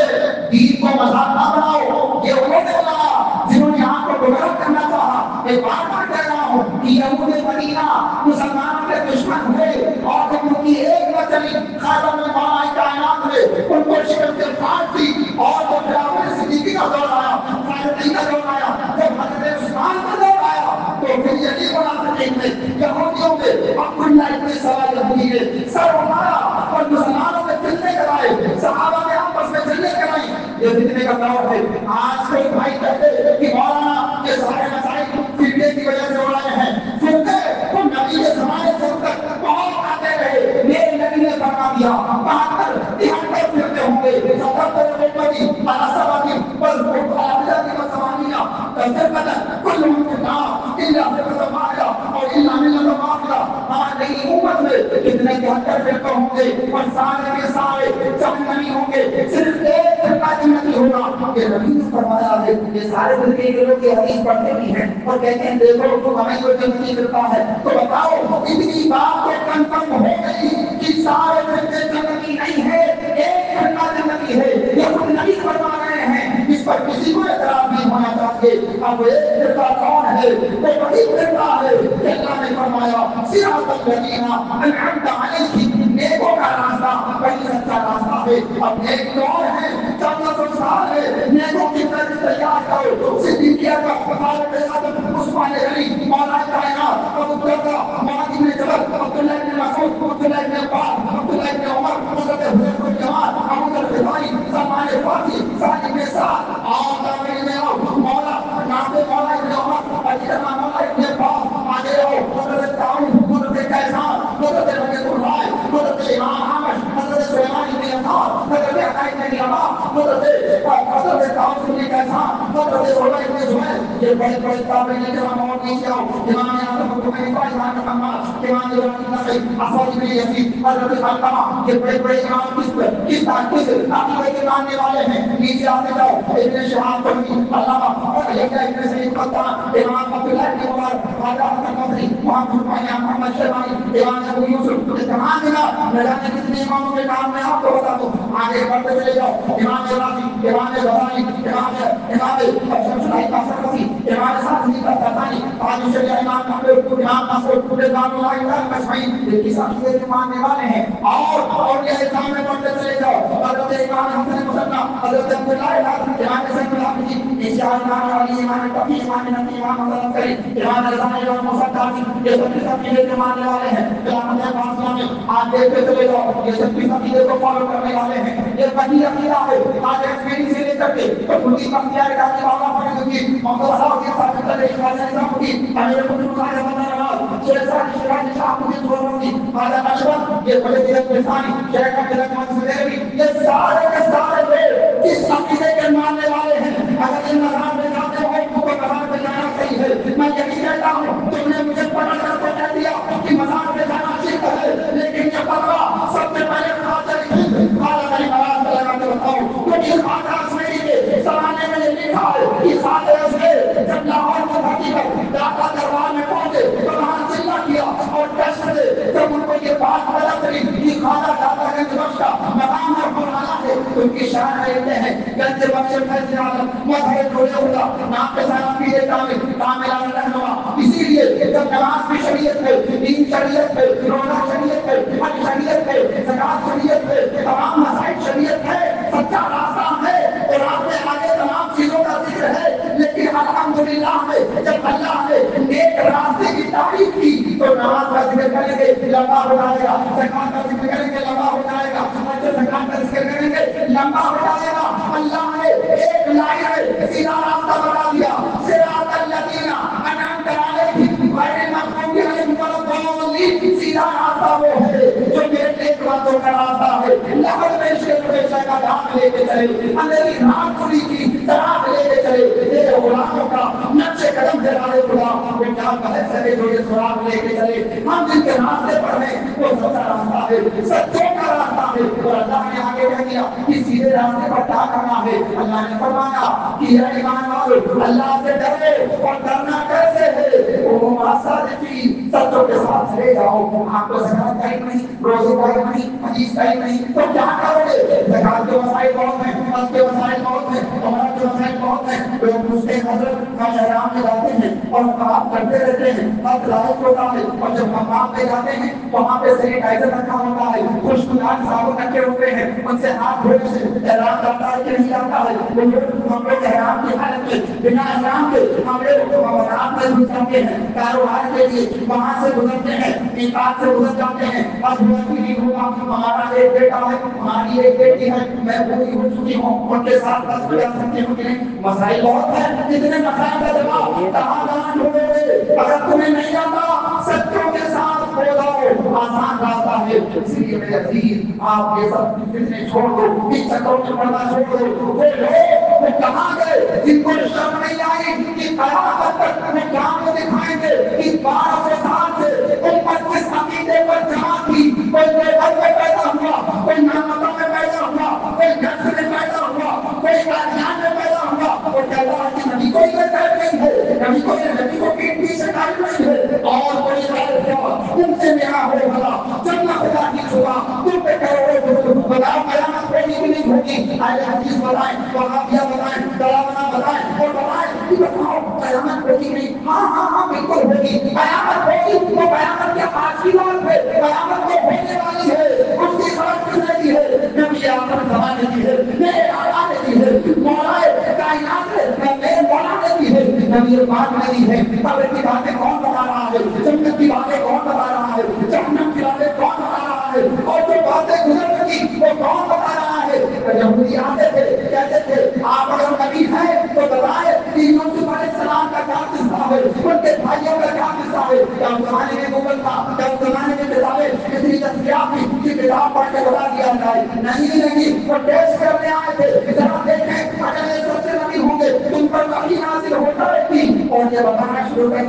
[SPEAKER 1] دین کو مذاق نہ بناؤ. یہ انہوں نے بنایا جنہوں نے آپ کو گمراہ کرنا چاہا. ایک بار بار کہہ رہا ہوں کہ یہود مدینہ مسلمانوں کے دشمن ہوئے اور جب ان کی ایک نہ چلی خاتم مائی کائنات نے ان کو شکست کے پھاڑ دی. اور جب خلافت صدیقی کا دور آیا، فاروقی کا دور آیا، جب حضرت عثمان کا دور آیا تو پھر یہ نہیں بنا سکے تھے یہودیوں میں عبداللہ ابن سبا یہودی نے سر اٹھایا اور مسلمانوں میں فتنے کرائے، صحابہ نے آپس میں جنگیں کرائی. یہ فتنے کا دور ہے. آج کوئی بھائی کہتے کہ مولانا یہ سارے مسائل فرقے کی وجہ سے ہو رہے ہیں. فرقے تو نبی کے زمانے سے تک بہت آتے رہے. میرے نبی نے فرما دیا 72-73 فرقے ہوں گے. 70 فرقے سبادی بس بخارا کی مسلمانیہ کیسے بدل کل منتقا الا فرقہ واحدہ اور الا ملت واحدہ. ہماری امت میں کتنے 72 فرقے ہوں گے اور سارے کے سارے جنتی ہوں گے. صرف ایک فرقہ جنتی ہوگا. یہ نبی نے فرمایا ہے. یہ سارے فرقے کے لوگ یہ حدیث پڑھتے بھی ہیں اور کہتے ہیں دیکھو تو ہمیں کوئی جنتی فرقہ ہے. تو بتاؤ اتنی بات تو کنفرم ہو گئی کہ سارے فرقے جنتی نہیں ہے، ایک فرقہ جنتی ہے. یہ خود نبی فرما رہے ہیں، اس پر کسی کو اعتراض نہیں ہونا چاہیے. اب ایک فرقہ کون ہے؟ وہ وہی فرقہ ہے کہ اللہ نے فرمایا صراط الذین انعمت علیہم، نیکوں کا راستہ وہی سچا راستہ ہے. اب نیک کون ہے؟ 1400 سال ہے نیکوں کی فہرست تیار کرو. صدیقیہ کا فاروق اعظم عثمان غنی مولا کائنات ابو بکر معاذ بن جبل عبداللہ بن مسعود عبداللہ بن عباس عبداللہ بن عمر حضرت حذیفہ بن یمان ابو ذر غفاری سلمان فارسی سعد بن سعد اور تابعین میں آؤ مولا نافع مولا ابن عمر اجتماع مولا ابن عباس آگے آؤ حضرت طاؤس حضرت کیسان حضرت ربیعۃ الرائے حضرت امام احمد حضرت سلیمان بن یسار حضرت عطاء بن رباح حضرت طاؤس رسول نے کیسا حضرت عروہ ابن زبیر یہ بڑے بڑے تابعین کرام اور نیچے آؤ امام اعظم ابو حنیفہ امام محمد امام ابراہیم النخعی اسود بن یزید حضرت علقمہ یہ بڑے بڑے امام کس عقیدے کے ماننے والے ہیں نیچے آتے جاؤ ابن شہاب فہمی علامہ اور یحییٰ ابن سعید قطان امام عبداللہ ابن عمر خواجہ حسن بصری محمد شیبانی امام ابو یوسف یہ تمام امام نہ جانے کتنے اماموں کے نام میں آپ کو بتا دوں آگے بڑھتے چلے جاؤ امام راضی امام غزالی امام شمس الحق السرخسی امام سعدی القحطانی تاج الشریعہ امام محمود امام مسعود رضوان اللہ علیہ اجمعین یہ کس عقیدے کے ماننے والے ہیں اور یہ اسلام میں بڑھتے چلے جاؤ حضرت امام حسن مصنع حضرت عبداللہ امام زین العابدین امام علی امام تقی امام نبی امام حسن عسکری امام رضوان امام مصدق یہ سب عقیدے کے ماننے والے ہیں قیامت فاصلہ میں آج دیکھتے چلے جاؤ یہ سب عقیدے کو فالو کرنے والے ہیں یہ وہی عقیدہ ہے آج ایکسپیری سے لے کر کے خودی بختیار کاظم والا فرید کی محمد صاحب کے ساتھ چلے خواجہ نظام کی امیر قطب صاحب رحمۃ شیخ صاحب شیخ شاہ کی سورمتی خواجہ اشرف یہ بڑے دل انسانی شیخ عبد الرحمن سدیوی یہ سارے کے سارے اس عقیدے کے ماننے والے ہیں اگر ان مذہب میں جاتے ہو تو مذہب میں جانا صحیح ہے میں یہی کہتا ہوں تم نے مجھے پڑھ کر تو کہہ دیا کہ مذہب میں جانا ٹھیک ہے لیکن یہ فتویٰ سب سے پہلے خواجہ زمانے میں یہ لکھا ہے کہ خواجہ جب لاہور میں بھرتی کر داتا دربار میں پہنچے تو وہاں چلہ کیا اور ٹیسٹ دے جب ان کو یہ بات پتا چلی کہ خواجہ داتا گنج بخش کا مقام اور قرآن ہے ان کی شان رہتے ہیں گنج بخش فیض عالم مظہر روح اللہ نام کے ساتھ پیرے کاملان رہنما اسی لیے جب نماز کی شریعت ہے دین شریعت ہے روزہ شریعت ہے حج شریعت ہے زکات شریعت ہے تمام مسائل شریعت ہے سچا راستہ ہے اور آپ نے آگے تمام چیزوں کا ذکر ہے لیکن الحمدللہ میں جب اللہ نے نیک راستے کی تعریف کی تو نماز کا ذکر کریں گے لمبا ہو جائے گا زکات کا ذکر کریں گے لمبا ہو جائے گا حج زکات کا ذکر کریں گے لمبا ہو جائے گا اللہ نے ایک لائن میں سیدھا راستہ بتا دیا صراط الذین انعمت علیہم غیر المغضوب علیہم ولا الضالین سیدھا راستہ وہ ہے جو میرے نیک باتوں کا راستہ ہے لہر میں شیر پیشہ کا دھام لے کے چلے اندری رات کھلی کی طرح لے کے چلے تیرے غلاموں کا نقش قدم دلالے خدا وہ کیا بحث ہے جو یہ سراغ لے کے چلے ہم جن کے راستے پر ہیں وہ سچا راستہ ہے سچوں کا راستہ ہے اور اللہ نے آگے کہہ دیا کہ سیدھے راستے پر کیا کرنا ہے اللہ نے فرمایا کہ اے ایمان والو اللہ سے ڈرے اور ڈرنا کیسے ہے وہ صادقی سچوں کے ساتھ چلے جاؤ آپ کو زکات کا علم نہیں روزے کا علم نہیں حدیث کا علم نہیں تو کیا کرو گے زکات کے مسائل بہت ہیں حج کے مسائل بہت ہیں عمرہ کے مسائل بہت ہیں لوگ پوچھتے ہیں حضرت ہم احرام میں جاتے ہیں اور طواف کرتے رہتے ہیں حج لائق ہوتا ہے اور جب مقام پہ جاتے ہیں وہاں پہ سینیٹائزر رکھا ہوتا ہے خوشبودار صابن رکھے ہوتے ہیں ان سے ہاتھ دھونے سے احرام جاتا ہے کہ نہیں جاتا ہے ہم لوگ احرام کی حالت میں بنا احرام کے ہم لوگ مقام میں گھس جاتے ہیں کاروبار کے لیے وہاں سے گزرتے ہیں میقات سے گزر جاتے ہیں اب بھی نہیں ہوگا ہمارا ایک بیٹا ہے ہماری ایک بیٹی ہے میں پوری ہو چکی ہوں ان کے ساتھ بس بجا سکتے ہوں کہ نہیں مسائل بہت ہیں اتنے مسائل کا جواب کہاں کہاں ڈھونڈو گے اگر تمہیں نہیں آتا سچوں کے ساتھ ہو جاؤ آسان راستہ ہے اس لیے میرے عزیز آپ یہ سب فتنے چھوڑ دو اس چکروں میں پڑنا چھوڑ دو وہ لوگ وہ کہاں گئے جن کو شرم نہیں آئی کہ قیامت تک وہ کام دکھائیں گے اس 1200 سال سے امت کس عقیدے پر جمع کی کوئی بے گھر میں پیدا ہوا کوئی نامتوں میں پیدا ہوا کوئی گھر میں پیدا ہوا کوئی قادیان میں پیدا ہوا اور کہتا ہے کہ نبی کو یہ غیر نہیں ہے نبی کو پیٹ پیچھے ڈال نہیں ہے اور کوئی غیر کیا تم سے میرا ہو بھلا جب نہ خدا کی چھوا تم پہ کرو بتاؤ قیامت کوئی بھی نہیں ہوگی اہل حدیث بتائیں وہابیہ بتائیں دلاونا بتائیں اور بتائیں کہ بتاؤ قیامت ہوگی نہیں ہاں بالکل ہوگی قیامت ہوگی تو قیامت کے پاس کی بات ہے قیامت تو ہونے والی ہے اس کی خبر کس نے دی ہے نبی آخر زمان نے دی ہے میرے آقا نے دی ہے مولا کائنات نے میرے مولا نے دی ہے نبی پاک نے دی ہے قبر کی باتیں کون بتا رہا ہے جنت کی باتیں کون بتا رہا ہے جہنم کی باتیں کون بتا رہا ہے اور جو باتیں گزر چکی وہ کون بتا رہا ہے یہودی آتے تھے کہتے تھے آپ اگر نبی ہیں تو بتائیں کہ یوسف علیہ السلام کا کیا قصہ ہے ان کے بھائیوں کا کیا قصہ ہے کیا اس زمانے میں گوگل تھا کیا اس زمانے میں کتابیں اتنی دستیاب تھی کہ کتاب پڑھ کے بتا دیا جائے نہیں وہ ٹیسٹ کرنے آئے تھے ذرا دیکھیں اگر یہ سچے نبی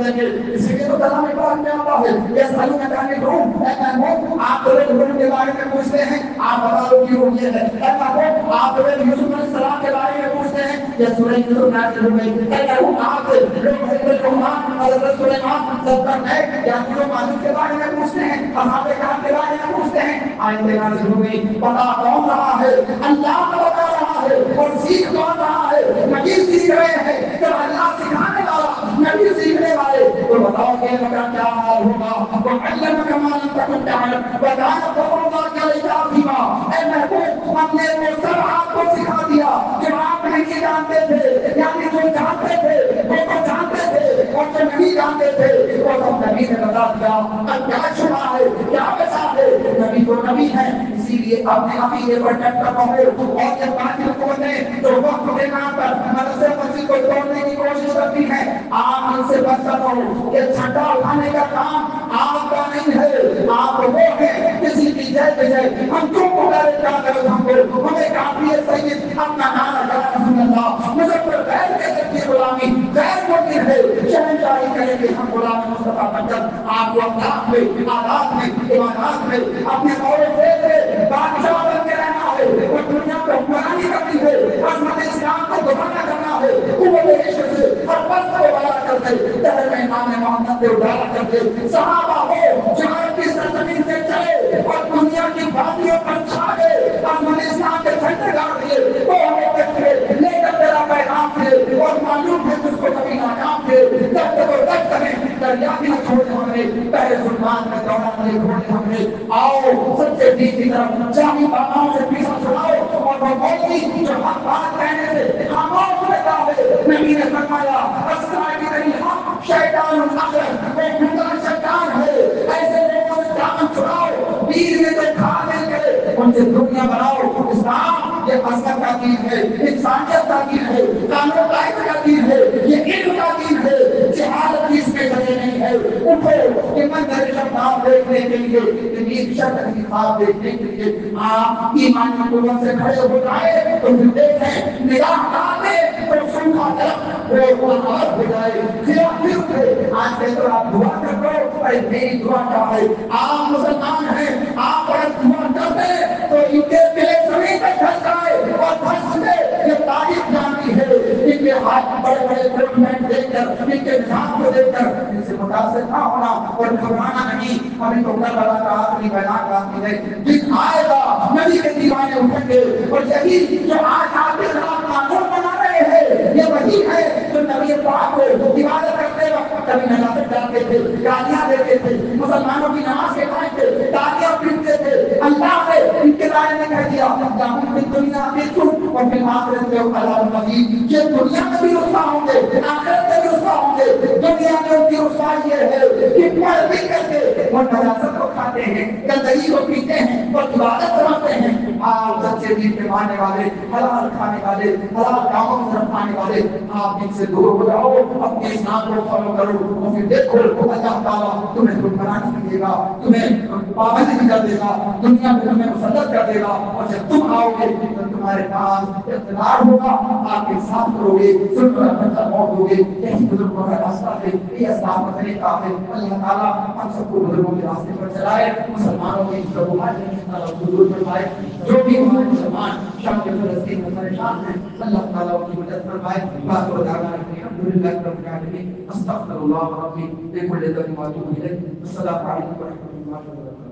[SPEAKER 1] لگے. اسی لیے تو کلام پاک میں آتا ہے یسألونک عن الروح، اے محمود آپ روح کے بارے میں پوچھتے ہیں، آپ بتا دو کہ روح یہ ہے. اے محمود آپ یوسف علیہ السلام کے بارے میں پوچھتے ہیں، یہ سورہ یوسف نازل ہو گئی. اے محمود آپ لوگ حضرت سلیمان ذوالقرنین یا مالک کے بارے میں پوچھتے ہیں، اصحاب کہف کے بارے میں پوچھتے ہیں. آیت نازل ہو گئی. پتا کون رہا ہے؟ اللہ کو بتا رہا ہے. اور سیکھ کون رہا ہے؟ نبی سیکھ رہے ہیں. جب اللہ سکھانے والا نبی سیکھنے والے تو بتاؤ کہ ان کا کیا حال ہوگا. وعلمک ما لم تکن تعلم وکان فضل اللہ علیک عظیما. اے محبوب ہم نے وہ سب آپ کو سکھا دیا جو آپ نہیں جانتے تھے، یعنی جو جانتے تھے وہ تو جانتے تھے اور جو نہیں جانتے تھے وہ تو نبی نے بتا دیا. اب کیا چھپا ہے کیا بچا ہے؟ نبی تو نبی ہے. اسی لیے اپنے عقیدے پر ڈٹ کر رہو. اور جب باطل قوتیں جو وقت کے نام پر مدرسے مسجد کو توڑنے کی کوشش کرتی ہیں آپ ان سے بچ کر رہو. یہ جھنڈا اٹھانے کا کام آپ کا نہیں ہے. آپ وہ ہیں کسی کی جے بجے ہم کیوں پکارے کیا کرے ہم کو ہمیں کافی ہے سید اپنا نام یا رسول اللہ مجھے پر غیر کے کی غلامی غیر ممکن ہے. شہنشاہی کریں گے ہم غلام مصطفیٰ بن کر. آپ کو اخلاق میں عادات میں عبادات میں اپنے مولوی سے بادشاہ بن کے رہنا ہے. اور دنیا کو حکمرانی کرنی ہے. عظمت اسلام کو دوبارہ کرنا ہے. قوت عشق سے ہر پس کو بڑا کر دے. تہر میں نام محمد سے اجالا کر دے. صحابہ ہو جو عرب کی سرزمین سے چلے اور دنیا کی وادیوں پر چھا گئے. عظمت اسلام کے جھنڈے گاڑ دیے. وہ ہمیں دیکھے لے کر تیرا پیغام دے اور معلوم ہے جس کو کبھی ناکام دے. جب تک وہ تک کریں دریا بھی نہ چھوڑے ہمیں پہلے سلطان میں دوران نہیں چھوڑے ہمیں. آؤ سب سے دین کی طرف جامی باباؤں سے پیچھا چھڑاؤ اور وہ مولوی جو حق بات کہنے سے خاموش رہتا ہے. نبی نے فرمایا اسرائیل کی نہیں حق شیطان الاخر وہ گندا شیطان ہے. ایسے لوگوں سے دامن چھڑاؤ. دین میں جو کھا نہیں کرے ان سے دنیا بناؤ. اسلام یہ عظمت کا دین ہے، انسانیت کا دین ہے، قانون قائد کا دین ہے، یہ علم کا دین ہے. جہالت کی اس میں جگہ نہیں ہے. اٹھو کہ منظر شباب دیکھنے کے لیے زمین شرط کی خواب دیکھنے کے لیے آپ ایمانی قوت سے کھڑے ہو جائے تو پھر دیکھیں نگاہ ڈالے تو سنکھا درخت وہ آواز ہو جائے. پھر اٹھے آج سے تو آپ دعا کر دو. ارے میری دعا کیا ہے؟ آپ مسلمان ہیں، آپ اگر دعا کرتے تو ان کے دل زمین پہ دھس جائے اور دھس لے. یہ تاریخ جانتی ہے ان کے ہاتھ بڑے بڑے ڈاکومنٹ دیکھ کر ان کے نظام کو دیکھ کر ان سے متاثر نہ ہونا اور گھبرانا نہیں. ابھی تو اللہ تعالیٰ کا آخری بیان کافی ہے. دن آئے گا نبی کے دیوانے اٹھیں گے اور یہی جو آج آپ کے خلاف قانون بنا رہے ہیں یہ وہی ہے جو نبی پاک کو عبادت کرتے وقت کبھی نجاست ڈالتے تھے، گالیاں دیتے تھے، مسلمانوں کی نماز کے قائم تھے، تالیاں پیٹتے تھے. اللہ نے ان کے بارے میں کہہ دیا جاہم فی الدنیا بالکل اور فی الآخرت میں عذاب مزید. یہ دنیا میں بھی رسوا ہوں گے، آخرت میں بھی رسوا ہوں گے. دنیا میں ان کی رسوائی یہ ہے کہ پڑھ بھی کر کے وہ نجاست کو کھاتے ہیں، گندگی کو پیتے ہیں اور عبادت کرتے ہیں. آپ سچے دین کے ماننے والے، حلال کھانے والے، حلال کاموں کی طرف آنے والے، آپ ان سے دور ہو جاؤ. اپنے اسلام کو فالو کرو اور پھر دیکھو اللہ تعالیٰ تمہیں حکمرانی دے گا، تمہیں پابندی بھی کر دے گا، دنیا میں تمہیں مسلط کر دے گا. اور جب تم آؤ گے تو تمہارے پاس اقتدار ہوگا، آپ انصاف کرو گے، ظلم پر بچہ موت ہوگے. یہی بزرگوں کا راستہ ہے، یہ اسلام کا طریقہ ہے. اللہ تعالیٰ ہم سب کو بزرگوں کے راستے پر چلائے. مسلمانوں کی حضور فرمائے. جو بھی ہمارے مسلمان شام کے فلسطین میں پریشان ہیں اللہ تعالیٰ ان کی مدد فرمائے. بات و دعوانا الحمدللہ رب العالمین. استغفر اللہ ربی لکل ذنب واتوب الیہ. السلام علیکم ورحمۃ اللہ وبرکاتہ.